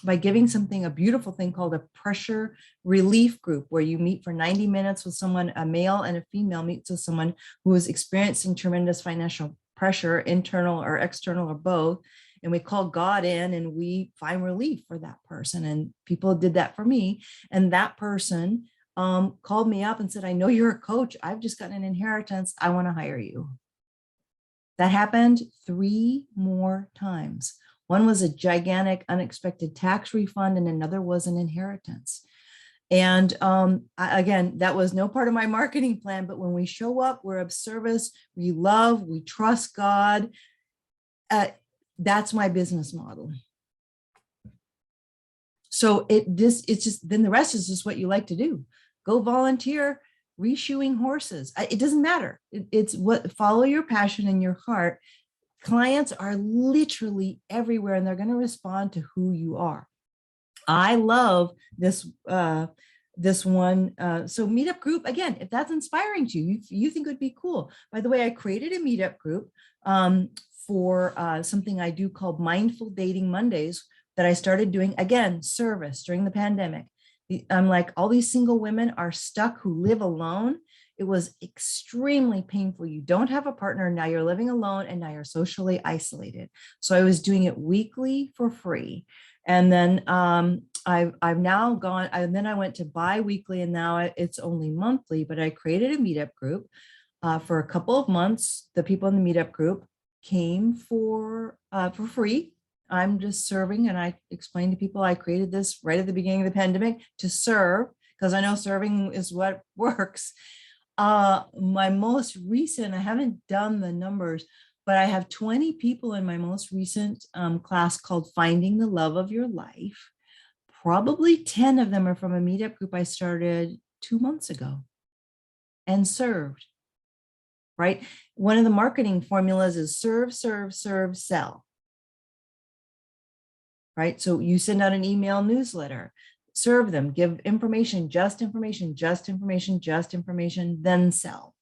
by giving something, a beautiful thing called a pressure relief group, where you meet for 90 minutes with someone, a male and a female meets with someone who is experiencing tremendous financial pressure, internal or external or both. And we call God in and we find relief for that person. And people did that for me. And that person called me up and said, I know you're a coach. I've just gotten an inheritance. I want to hire you. That happened 3 more times. One was a gigantic unexpected tax refund, and another was an inheritance. And again, that was no part of my marketing plan, but when we show up, we're of service, we love, we trust God. That's my business model. So it's just, then the rest is just what you like to do. Go volunteer, reshoeing horses. It doesn't matter. It's what, follow your passion in your heart. Clients are literally everywhere, and they're going to respond to who you are. I love this this one. So meetup group, again, if that's inspiring to you, you think it would be cool. By the way, I created a meetup group for something I do called Mindful Dating Mondays that I started doing, again, service during the pandemic. I'm like, all these single women are stuck who live alone. It was extremely painful. You don't have a partner. Now you're living alone and now you're socially isolated. So I was doing it weekly for free. And then I've now gone, and then I went to bi-weekly, and now it's only monthly, but I created a meetup group for a couple of months. The people in the meetup group came for free. I'm just serving, and I explained to people I created this right at the beginning of the pandemic to serve, because I know serving is what works. My most recent, I haven't done the numbers, but I have 20 people in my most recent class called Finding the Love of Your Life. Probably 10 of them are from a meetup group I started 2 months ago and served, right? One of the marketing formulas is serve, serve, serve, sell, right? So you send out an email newsletter, serve them, give information, just information, just information, just information, then sell.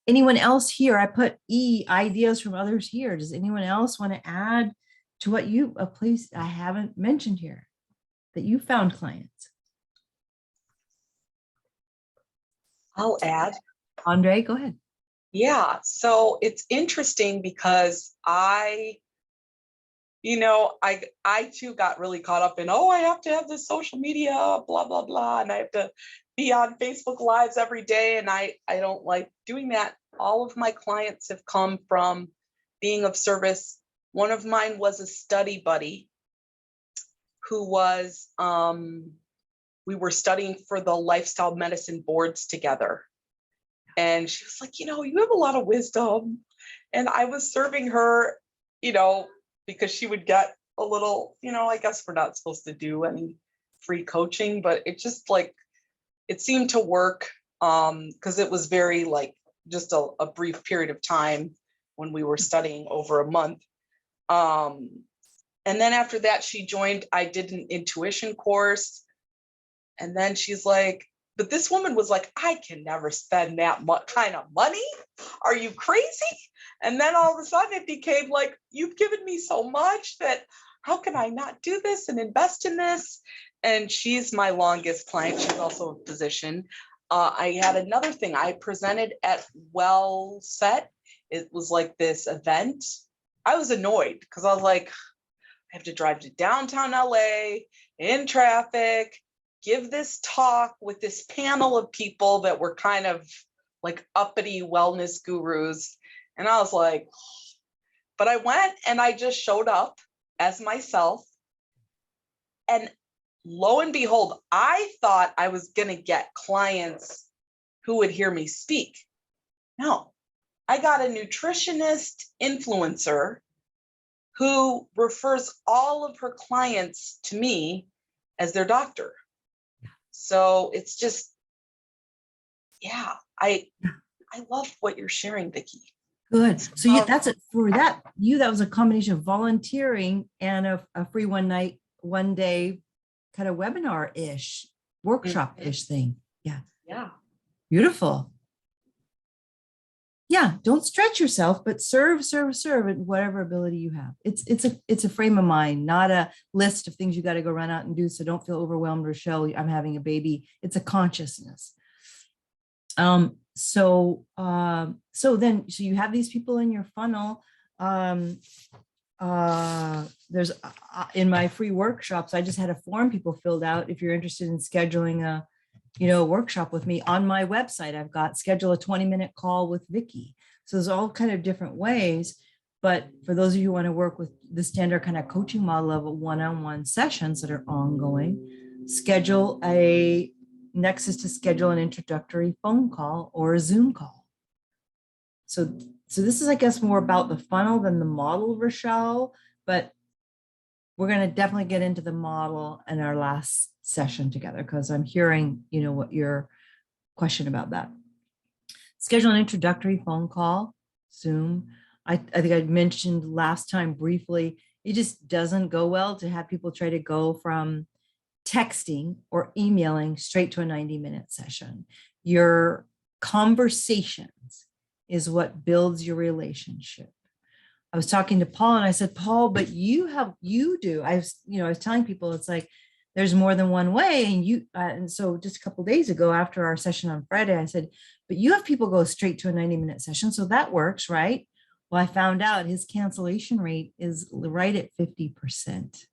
Anyone else here? I put ideas from others here. Does anyone else want to add to what a place I haven't mentioned here that you found clients? I'll add. Andre, go ahead. Yeah, so it's interesting because I too got really caught up in, oh, I have to have this social media, blah, blah, blah. And I have to be on Facebook Lives every day. And I don't like doing that. All of my clients have come from being of service. One of mine was a study buddy who was, we were studying for the lifestyle medicine boards together. And she was like, you have a lot of wisdom. And I was serving her, because she would get a little, I guess we're not supposed to do any free coaching, but it just it seemed to work because it was very just a brief period of time when we were studying over a month. And then after that, she joined, I did an intuition course. And then she's like, but this woman was like, I can never spend that kind of money. Are you crazy? And then all of a sudden it became like, you've given me so much that how can I not do this and invest in this? And she's my longest client. She's also a physician. I had another thing. I presented at Well Set. It was like this event. I was annoyed because I was like, I have to drive to downtown LA in traffic. give this talk with this panel of people that were kind of like uppity wellness gurus. And I was like, but I went and I just showed up as myself. And lo and behold, I thought I was going to get clients who would hear me speak. No, I got a nutritionist influencer who refers all of her clients to me as their doctor. So it's just, yeah, I love what you're sharing, Vicki. Good. So that's it for that. That was a combination of volunteering and a free one day kind of webinar-ish, workshop-ish thing. Yeah. Yeah. Beautiful. Yeah. Don't stretch yourself, but serve at whatever ability you have. It's a frame of mind, not a list of things you got to go run out and do. So don't feel overwhelmed or show I'm having a baby. It's a consciousness. So you have these people in your funnel. There's in my free workshops, I just had a form people filled out. If you're interested in scheduling a workshop with me on my website, I've got schedule a 20-minute call with Vicki. So there's all kind of different ways. But for those of you who want to work with the standard kind of coaching model of a one-on-one sessions that are ongoing, next is to schedule an introductory phone call or a Zoom call. So this is, I guess, more about the funnel than the model, Rochelle, but we're going to definitely get into the model in our last session together, because I'm hearing, what your question about that. Schedule an introductory phone call, Zoom. I think I mentioned last time briefly, it just doesn't go well to have people try to go from texting or emailing straight to a 90-minute session. Your conversations is what builds your relationship. I was talking to Paul and I said, Paul, but I was telling people, it's like, there's more than one way. And so just a couple of days ago after our session on Friday, I said, but you have people go straight to a 90-minute session. So that works, right? Well, I found out his cancellation rate is right at 50%.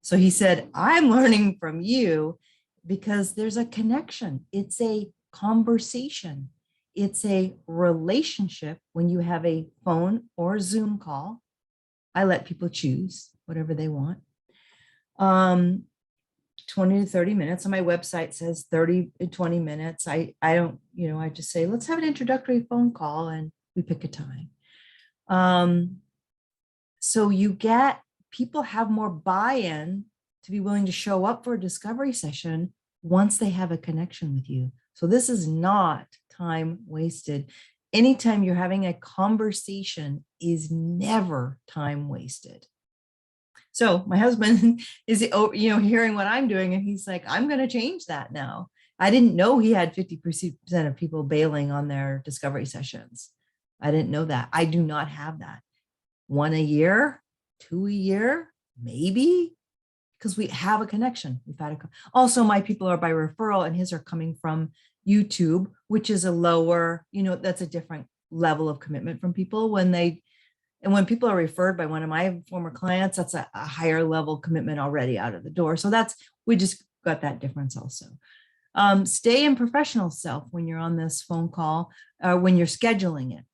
So he said, I'm learning from you because there's a connection. It's a conversation. It's a relationship. When you have a phone or Zoom call, I let people choose whatever they want. 20 to 30 minutes. On my website says 30 to 20 minutes. I don't, I just say, let's have an introductory phone call and we pick a time. So people have more buy-in to be willing to show up for a discovery session once they have a connection with you. So this is not time wasted. Anytime you're having a conversation is never time wasted. So my husband is, hearing what I'm doing, and he's like, I'm going to change that now. I didn't know he had 50% of people bailing on their discovery sessions. I didn't know that. I do not have that. 1 a year, 2 a year, maybe, because we have a connection. Also, my people are by referral, and his are coming from YouTube, which is a lower, that's a different level of commitment from people. When people are referred by one of my former clients, that's a higher level commitment already out of the door. So we just got that difference also. Stay in professional self when you're on this phone call, when you're scheduling it.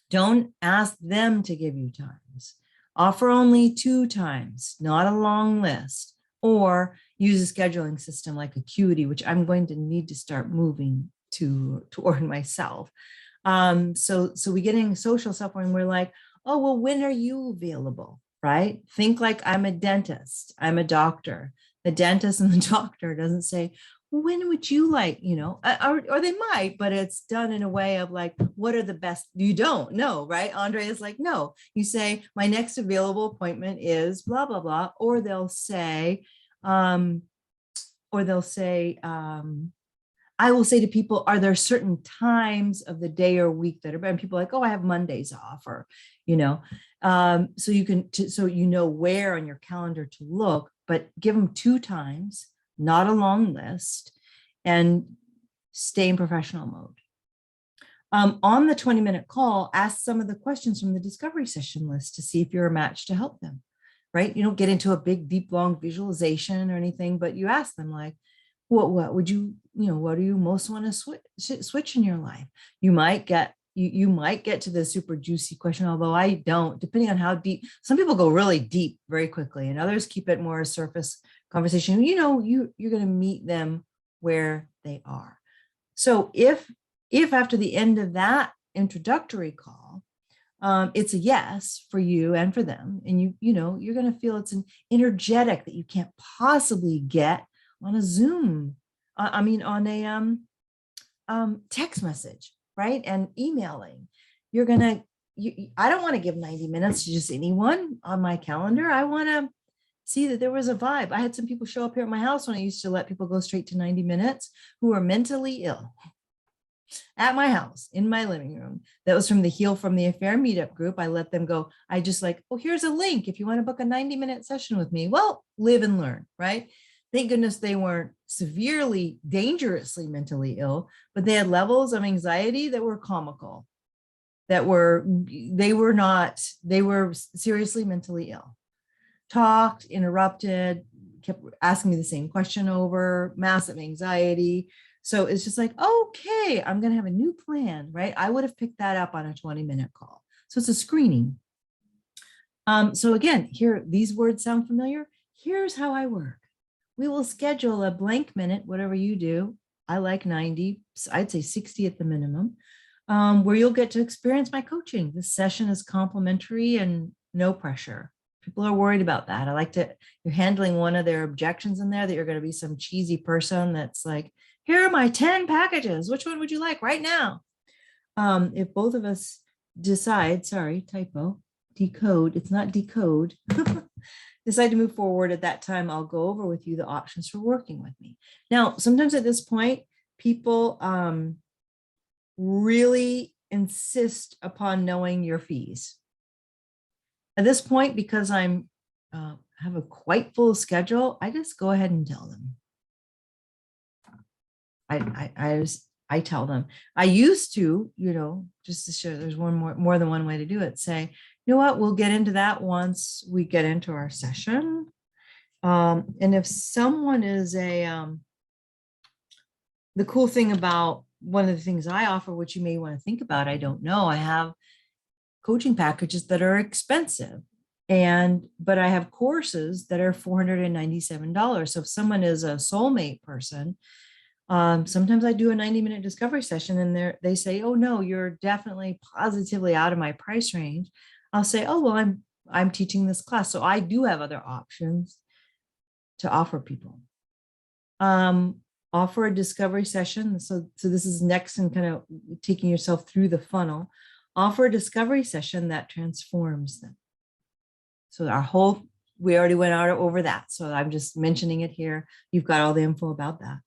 Don't ask them to give you times. Offer only 2 times, not a long list, or use a scheduling system like Acuity, which I'm going to need to start moving toward myself. So we get in social stuff when we're like, oh, well, when are you available, right? Think like I'm a dentist, I'm a doctor. The dentist and the doctor doesn't say, when would you like, or they might, but it's done in a way of like, what are the best? You don't know, right? Andre is like, no, you say, my next available appointment is blah, blah, blah. Or they'll say, I will say to people, are there certain times of the day or week that are, and people are like, oh, I have Mondays off, or, so you can, where on your calendar to look, but give them 2 times, not a long list, and stay in professional mode. On the 20-minute call, ask some of the questions from the discovery session list to see if you're a match to help them. right? You don't get into a big, deep, long visualization or anything, but you ask them like, what would you, what do you most want to switch in your life? You might get to the super juicy question, although I don't, depending on how deep. Some people go really deep very quickly, and others keep it more a surface conversation. You're going to meet them where they are. So if after the end of that introductory call, it's a yes for you and for them, and you're going to feel it's an energetic that you can't possibly get on a Zoom, on a text message, right? And emailing. I don't want to give 90 minutes to just anyone on my calendar. I want to see that there was a vibe. I had some people show up here at my house when I used to let people go straight to 90 minutes who are mentally ill at my house, in my living room. That was from the Heal from the Affair meetup group. I let them go. I just like, oh, here's a link if you want to book a 90-minute session with me. Well, live and learn, right? Thank goodness they weren't severely, dangerously mentally ill, but they had levels of anxiety that were comical, they were seriously mentally ill. Talked, interrupted, kept asking me the same question over, massive anxiety. So it's just like, okay, I'm going to have a new plan, right? I would have picked that up on a 20-minute call. So it's a screening. So again, here, these words sound familiar. Here's how I work. We will schedule a blank minute, whatever you do. I like 90, I'd say 60 at the minimum, where you'll get to experience my coaching. This session is complimentary and no pressure. People are worried about that. You're handling one of their objections in there, that you're going to be some cheesy person that's like, here are my 10 packages. Which one would you like right now? If both of us decide, sorry, typo, decode, it's not decode, decide to move forward at that time, I'll go over with you the options for working with me. Now, sometimes at this point, people really insist upon knowing your fees. At this point, because I'm have a quite full schedule, I just go ahead and tell them. I tell them. I used to, just to show there's more than one way to do it, say, you know what, we'll get into that once we get into our session. And if someone is the cool thing about one of the things I offer, which you may want to think about, I don't know, I have coaching packages that are expensive, but I have courses that are $497. So if someone is a soulmate person, sometimes I do a 90-minute discovery session and they say, oh no, you're definitely positively out of my price range. I'll say, oh, well, I'm teaching this class. So I do have other options to offer people. Offer a discovery session. So this is next in kind of taking yourself through the funnel. Offer a discovery session that transforms them. So we already went over that. So I'm just mentioning it here. You've got all the info about that.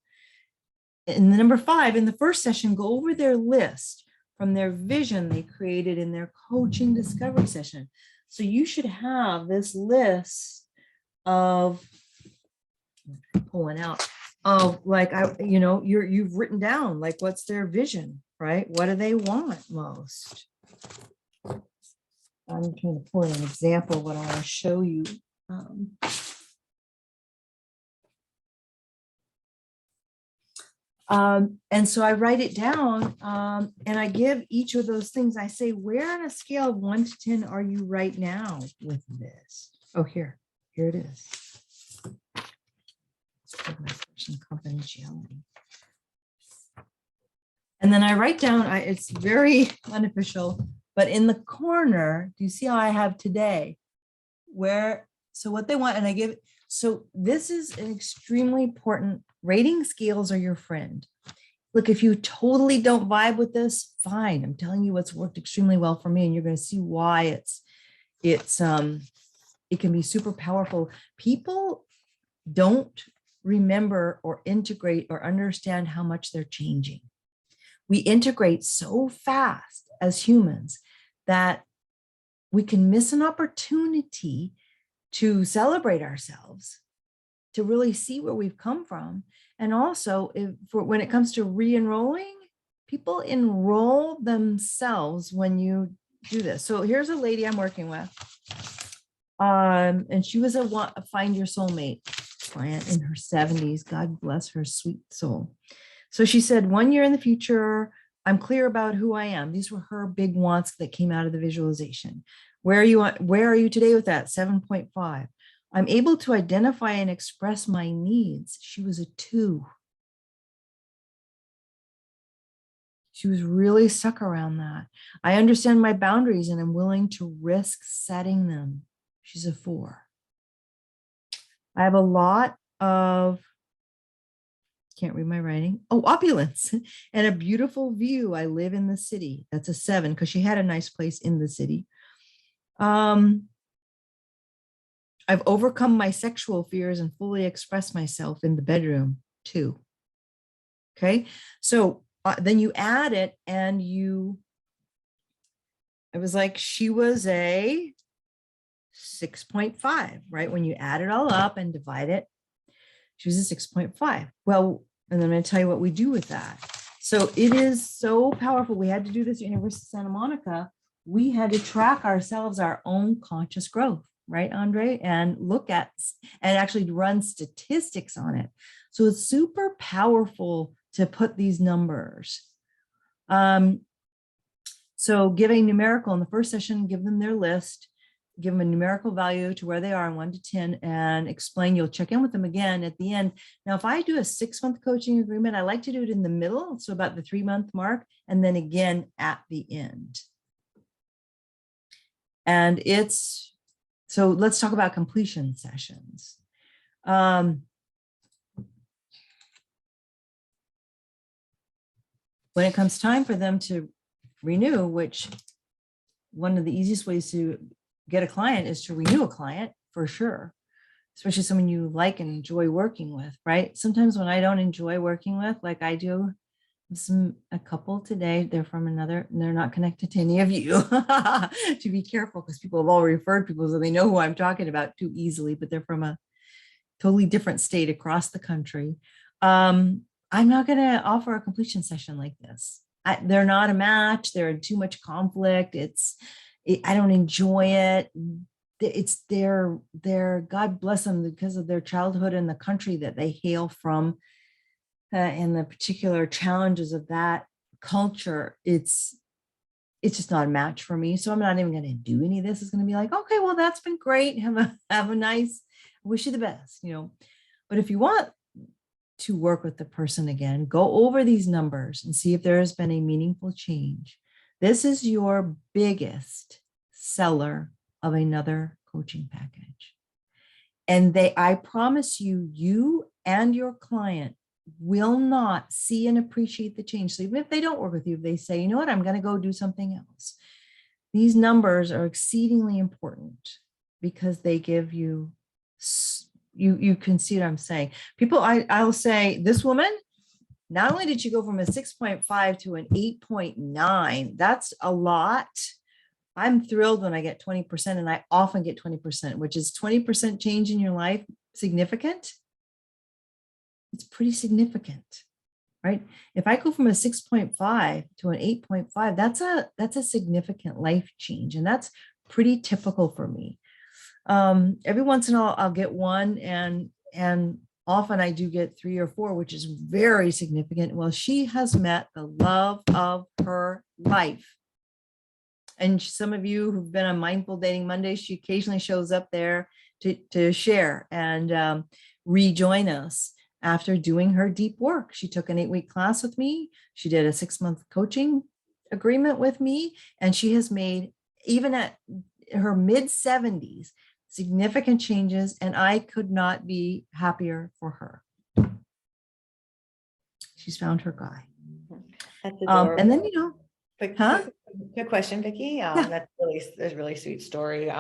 And the number 5, in the first session, go over their list from their vision they created in their coaching discovery session. So you should have this list of, pulling out, of like, you've written down, like, what's their vision, right? What do they want most? I'm trying to pull an example of what I want to show you. And so I write it down, and I give each of those things. I say, where on a scale of 1 to 10 are you right now with this? Oh, here it is. Confidentiality. And then I write down, it's very unofficial, but in the corner, do you see how I have today? So what they want, and I give, so this is an extremely important. Rating scales are your friend. Look, if you totally don't vibe with this, fine. I'm telling you what's worked extremely well for me, and you're going to see why it can be super powerful. People don't remember or integrate or understand how much they're changing. We integrate so fast as humans that we can miss an opportunity to celebrate ourselves, to really see where we've come from. And also, when it comes to re-enrolling, people enroll themselves when you do this. So here's a lady I'm working with. And she was a find your soulmate client in her 70s. God bless her sweet soul. So she said, 1 year in the future, I'm clear about who I am. These were her big wants that came out of the visualization. Where are you today with that? 7.5. I'm able to identify and express my needs. She was a 2. She was really stuck around that. I understand my boundaries and I'm willing to risk setting them. She's a 4. I have a lot of, can't read my writing. Oh, opulence and a beautiful view. I live in the city. That's a 7 because she had a nice place in the city. I've overcome my sexual fears and fully expressed myself in the bedroom. 2. Okay. So then you add it and it was like she was a 6.5, right? When you add it all up and divide it, she was a 6.5. Well, and then I'm going to tell you what we do with that. So it is so powerful. We had to do this at University of Santa Monica. We had to track ourselves, our own conscious growth, right, Andre? And look at and actually run statistics on it. So it's super powerful to put these numbers. So give a numerical in the first session, give them their list, give them a numerical value to where they are in 1 to 10 and explain. You'll check in with them again at the end. Now, if I do a 6-month coaching agreement, I like to do it in the middle. So about the 3-month mark, and then again at the end. And so let's talk about completion sessions. When it comes time for them to renew, which one of the easiest ways to get a client is to renew a client for sure, especially someone you like and enjoy working with, right? Sometimes when I don't enjoy working with, like I do, a couple today, they're from another, and they're not connected to any of you. To be careful because people have all referred people so they know who I'm talking about too easily, but they're from a totally different state across the country. I'm not going to offer a completion session like this. They're not a match. They're in too much conflict. I don't enjoy it. It's their God bless them because of their childhood and the country that they hail from, and the particular challenges of that culture. It's just not a match for me. So I'm not even going to do any of this. It's going to be like, okay, well, that's been great. Have a nice, wish you the best, But if you want to work with the person again, go over these numbers and see if there has been a meaningful change. This is your biggest seller of another coaching package. And I promise you, you and your client will not see and appreciate the change. So even if they don't work with you, if they say, you know what, I'm going to go do something else. These numbers are exceedingly important because they give you, you can see what I'm saying. People, I'll say this woman, not only did she go from a 6.5 to an 8.9, that's a lot. I'm thrilled when I get 20%, and I often get 20%, which is 20% change in your life. Significant. It's pretty significant, right? If I go from a 6.5 to an 8.5, that's a significant life change. And that's pretty typical for me. Every once in a while I'll get 1, and often I do get 3 or 4, which is very significant. Well, she has met the love of her life. And some of you who've been on Mindful Dating Monday, she occasionally shows up there to share and rejoin us after doing her deep work. She took an 8-week class with me. She did a 6-month coaching agreement with me. And she has made, even at her mid-70s, significant changes. And I could not be happier for her. She's found her guy. That's adorable. And then, Good question, Vicki. That's a really sweet story.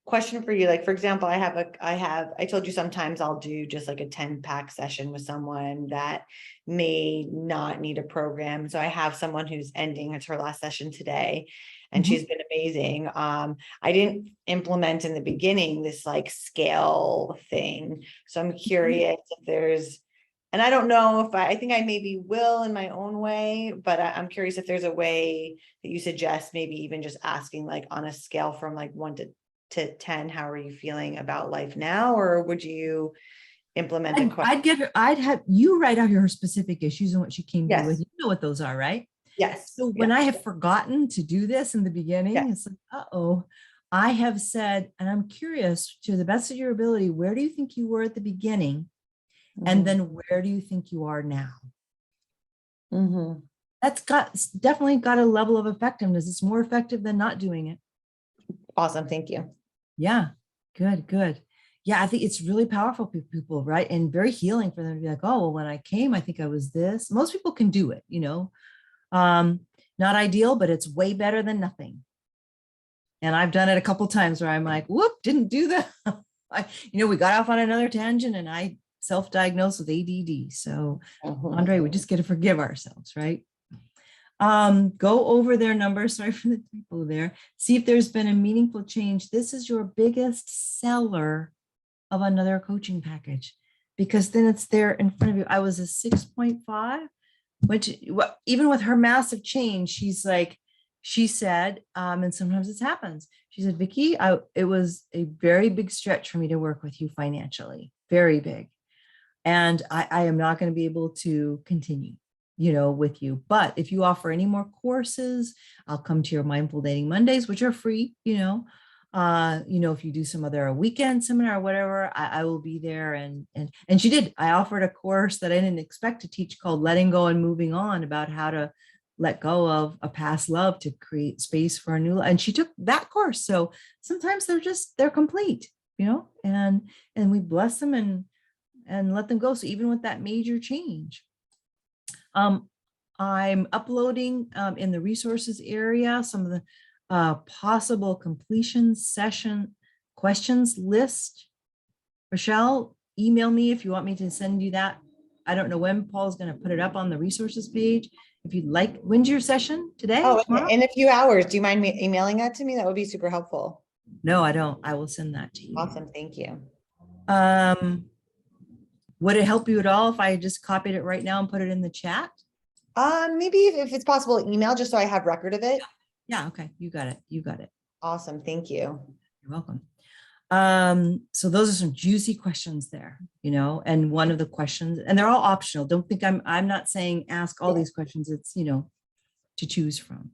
Question for you. Like, for example, I told you sometimes I'll do just like a 10-pack session with someone that may not need a program. So I have someone who's ending, it's her last session today, and she's been amazing. I didn't implement in the beginning this like scale thing. So I'm curious if there's, and I don't know if I think I maybe will in my own way, but I'm curious if there's a way that you suggest, maybe even just asking like on a scale from like 1 to to 10, how are you feeling about life now? Or would you implement a question? I'd get her, I'd have you write out her specific issues and what she came to you with. Yes. You know what those are, right? Yes. So when I have forgotten to do this in the beginning, Yeah. it's like, uh-oh, I have said, and I'm curious to the best of your ability, where do you think you were at the beginning? And then where do you think you are now? That's definitely got a level of effectiveness. It's more effective than not doing it. Awesome. Thank you. Yeah, good, good. Yeah, I think it's really powerful for people, right? And very healing for them to be like, oh, well, when I came, I think I was this. Most people can do it, you know. Not ideal, but it's way better than nothing. And I've done it a couple times where I'm like, whoop, didn't do that. We got off on another tangent and I self-diagnosed with ADD. So Andre, we just get to forgive ourselves, right? Go over their numbers. Sorry for the typo there. See if there's been a meaningful change. This is your biggest seller of another coaching package, because then it's there in front of you. I was a 6.5, which even with her massive change, she's like, she said, and sometimes this happens. She said, Vicki, it was a very big stretch for me to work with you financially, very big. And I am not going to be able to continue, with you. But if you offer any more courses, I'll come to your Mindful Dating Mondays, which are free, if you do some other weekend seminar or whatever, I will be there. And she did. I offered a course that I didn't expect to teach called Letting Go and Moving On, about how to let go of a past love to create space for a new love. And she took that course. So sometimes they're complete, and we bless them and let them go. So even with that major change, I'm uploading in the resources area some of the possible completion session questions list. Rochelle, email me if you want me to send you that. I don't know when Paul's going to put it up on the resources page. If you'd like, when's your session today? Oh, tomorrow? in a few hours. Do you mind me emailing that to me? That would be super helpful. No, I don't. I will send that to you. Awesome. Thank you. Would it help you at all if I just copied it right now and put it in the chat? Maybe if it's possible, email just so I have record of it. Yeah. Okay. You got it. You got it. Awesome. Thank you. You're welcome. So those are some juicy questions there, and one of the questions, and they're all optional. Don't think I'm not saying ask all these questions. It's, to choose from.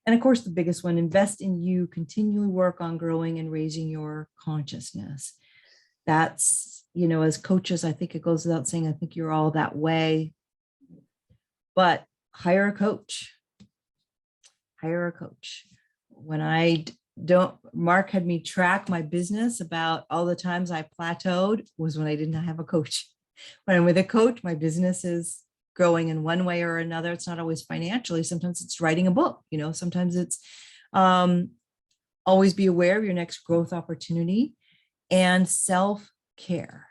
And of course, the biggest one, invest in you, continually work on growing and raising your consciousness. That's, as coaches, I think it goes without saying, I think you're all that way, but hire a coach. Hire a coach. When Mark had me track my business about all the times I plateaued was when I did not have a coach. When I'm with a coach, my business is growing in one way or another. It's not always financially. Sometimes it's writing a book, sometimes it's always be aware of your next growth opportunity and self-care.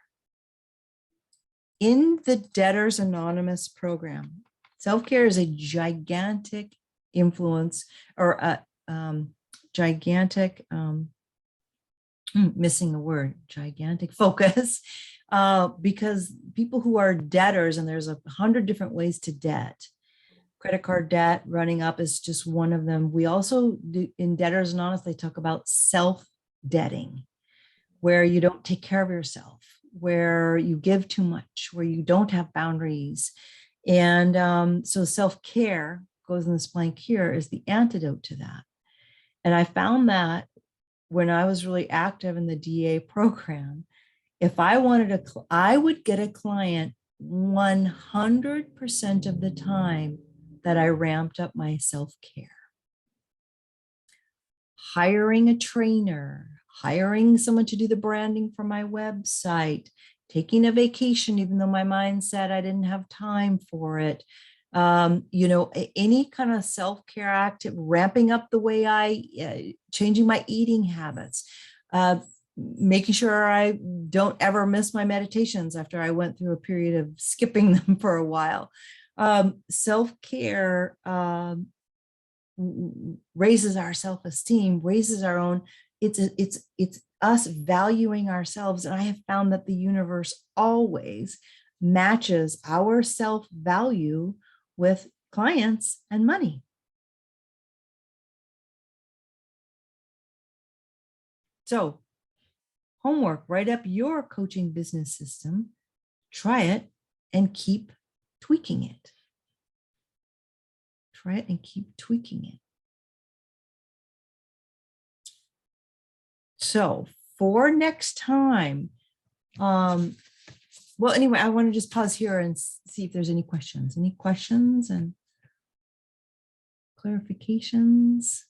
In the Debtors Anonymous program, self-care is a gigantic influence or a gigantic, missing the word, gigantic focus, because people who are debtors, and there's 100 different ways to debt. Credit card debt running up is just one of them. We also do, in Debtors Anonymous, they talk about self-debting, where you don't take care of yourself, where you give too much, where you don't have boundaries. And so self-care goes in this blank here is the antidote to that. And I found that when I was really active in the DA program, if I wanted I would get a client 100% of the time that I ramped up my self-care. Hiring a trainer, hiring someone to do the branding for my website, taking a vacation, even though my mind said I didn't have time for it. Any kind of self-care active, ramping up the way changing my eating habits, making sure I don't ever miss my meditations after I went through a period of skipping them for a while. Self-care raises our self-esteem, raises our own, it's us valuing ourselves. And I have found that the universe always matches our self-value with clients and money. So homework, write up your coaching business system, try it, and keep tweaking it. Try it and keep tweaking it. So for next time, well, anyway, I want to just pause here and see if there's any questions. Any questions and clarifications?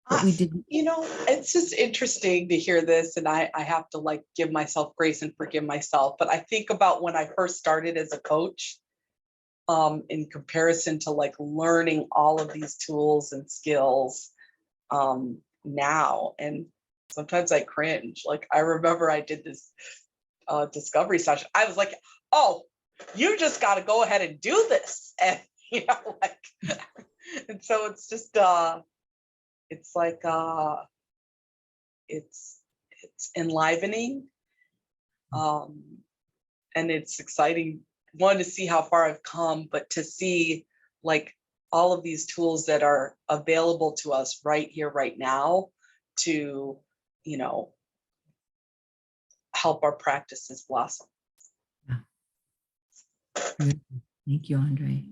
What we did. You know, it's just interesting to hear this, and I have to like give myself grace and forgive myself. But I think about when I first started as a coach, in comparison to like learning all of these tools and skills now, and sometimes I cringe. Like I remember I did this discovery session. I was like, oh, you just got to go ahead and do this, and you know, like, and so it's just it's like it's enlivening, and it's exciting, one, to see how far I've come, but to see like all of these tools that are available to us right here, right now, to, you know, help our practices blossom. Thank you, Andre.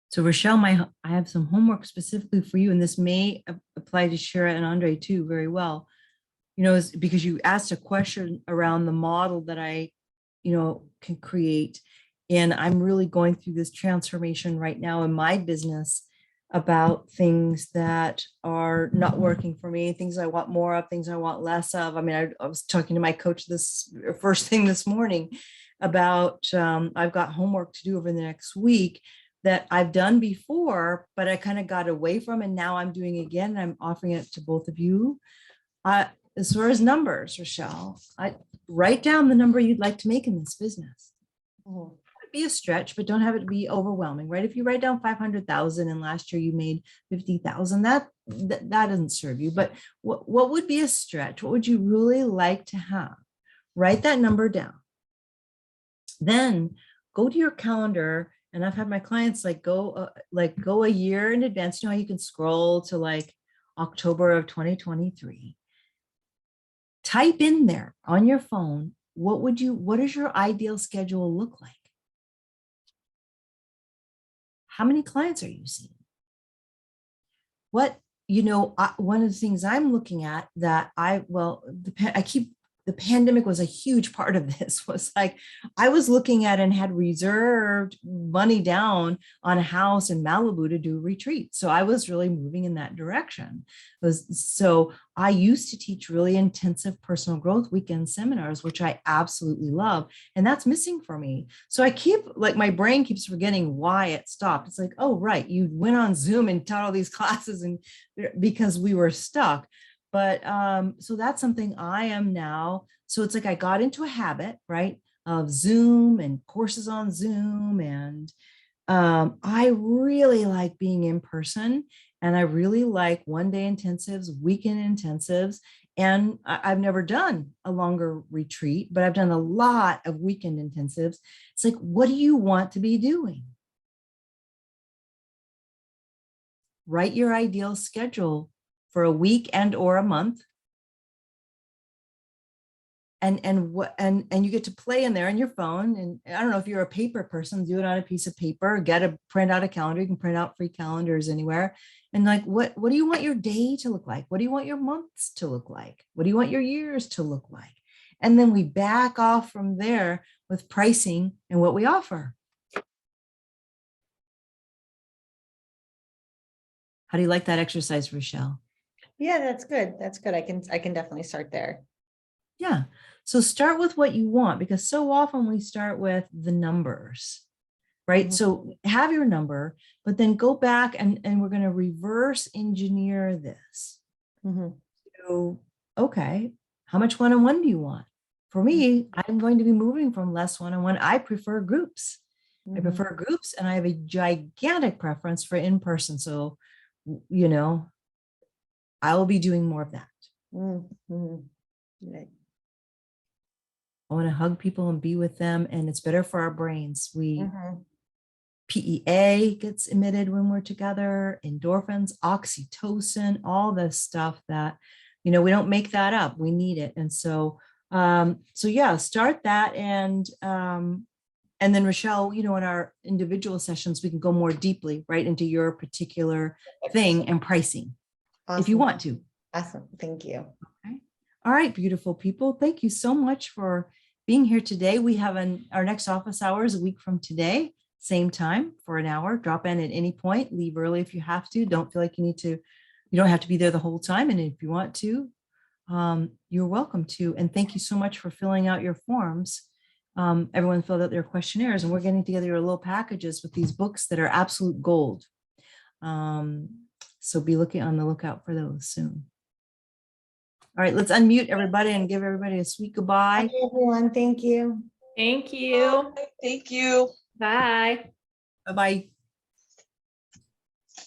So Rochelle, I have some homework specifically for you, and this may apply to Shira and Andre too very well. You know, because you asked a question around the model that I, you know, can create. And I'm really going through this transformation right now in my business about things that are not working for me, things I want more of, things I want less of. I mean, I was talking to my coach this first thing this morning about I've got homework to do over the next week that I've done before, but I kind of got away from, and now I'm doing again. And I'm offering it to both of you. As far as numbers, Rochelle, write down the number you'd like to make in this business. It could be a stretch, but don't have it be overwhelming, right? If you write down 500,000 and last year you made 50,000, that doesn't serve you. But what would be a stretch? What would you really like to have? Write that number down. Then go to your calendar. And I've had my clients go a year in advance. You know how you can scroll to like October of 2023. Type in there on your phone, what does your ideal schedule look like? How many clients are you seeing? What, you know, one of the things I'm looking at that the pandemic was a huge part of this, was like, I was looking at and had reserved money down on a house in Malibu to do a retreat. So I was really moving in that direction. So I used to teach really intensive personal growth weekend seminars, which I absolutely love. And that's missing for me. So I keep, like, my brain keeps forgetting why it stopped. It's like, oh, right, you went on Zoom and taught all these classes and because we were stuck. But so that's something I am now. So it's like I got into a habit, right, of Zoom and courses on Zoom. And I really like being in person. And I really like one-day intensives, weekend intensives. And I've never done a longer retreat, but I've done a lot of weekend intensives. It's like, what do you want to be doing? Write your ideal schedule for a week and or a month. And you get to play in there on your phone. And I don't know if you're a paper person, do it on a piece of paper, print out a calendar. You can print out free calendars anywhere. And like, what do you want your day to look like? What do you want your months to look like? What do you want your years to look like? And then we back off from there with pricing and what we offer. How do you like that exercise, Rochelle? Yeah, that's good. That's good. I can definitely start there. Yeah. So start with what you want, because so often we start with the numbers, right? Mhm. So have your number, but then go back and we're going to reverse engineer this. Mhm. So, okay, how much one-on-one do you want? For me, I'm going to be moving from less one-on-one. I prefer groups. I Mhm. prefer groups, and I have a gigantic preference for in-person. So, you know, I will be doing more of that. Mhm. Right. I want to hug people and be with them, and it's better for our brains. Mhm. PEA gets emitted when we're together, endorphins, oxytocin, all this stuff that, we don't make that up. We need it. And so, yeah, start that. And then Rochelle, in our individual sessions, we can go more deeply right into your particular thing and pricing if you Awesome. want to. Awesome. Thank you. Okay. All right, beautiful people. Thank you so much for being here today. We have our next office hours a week from today, same time for an hour. Drop in at any point, leave early if you have to. Don't feel like you don't have to be there the whole time. And if you want to, you're welcome to. And thank you so much for filling out your forms. Everyone filled out their questionnaires, and we're getting together your little packages with these books that are absolute gold. So be on the lookout for those soon. All right, let's unmute everybody and give everybody a sweet goodbye. Bye, everyone. Thank you. Thank you. Thank you. Bye. Bye-bye.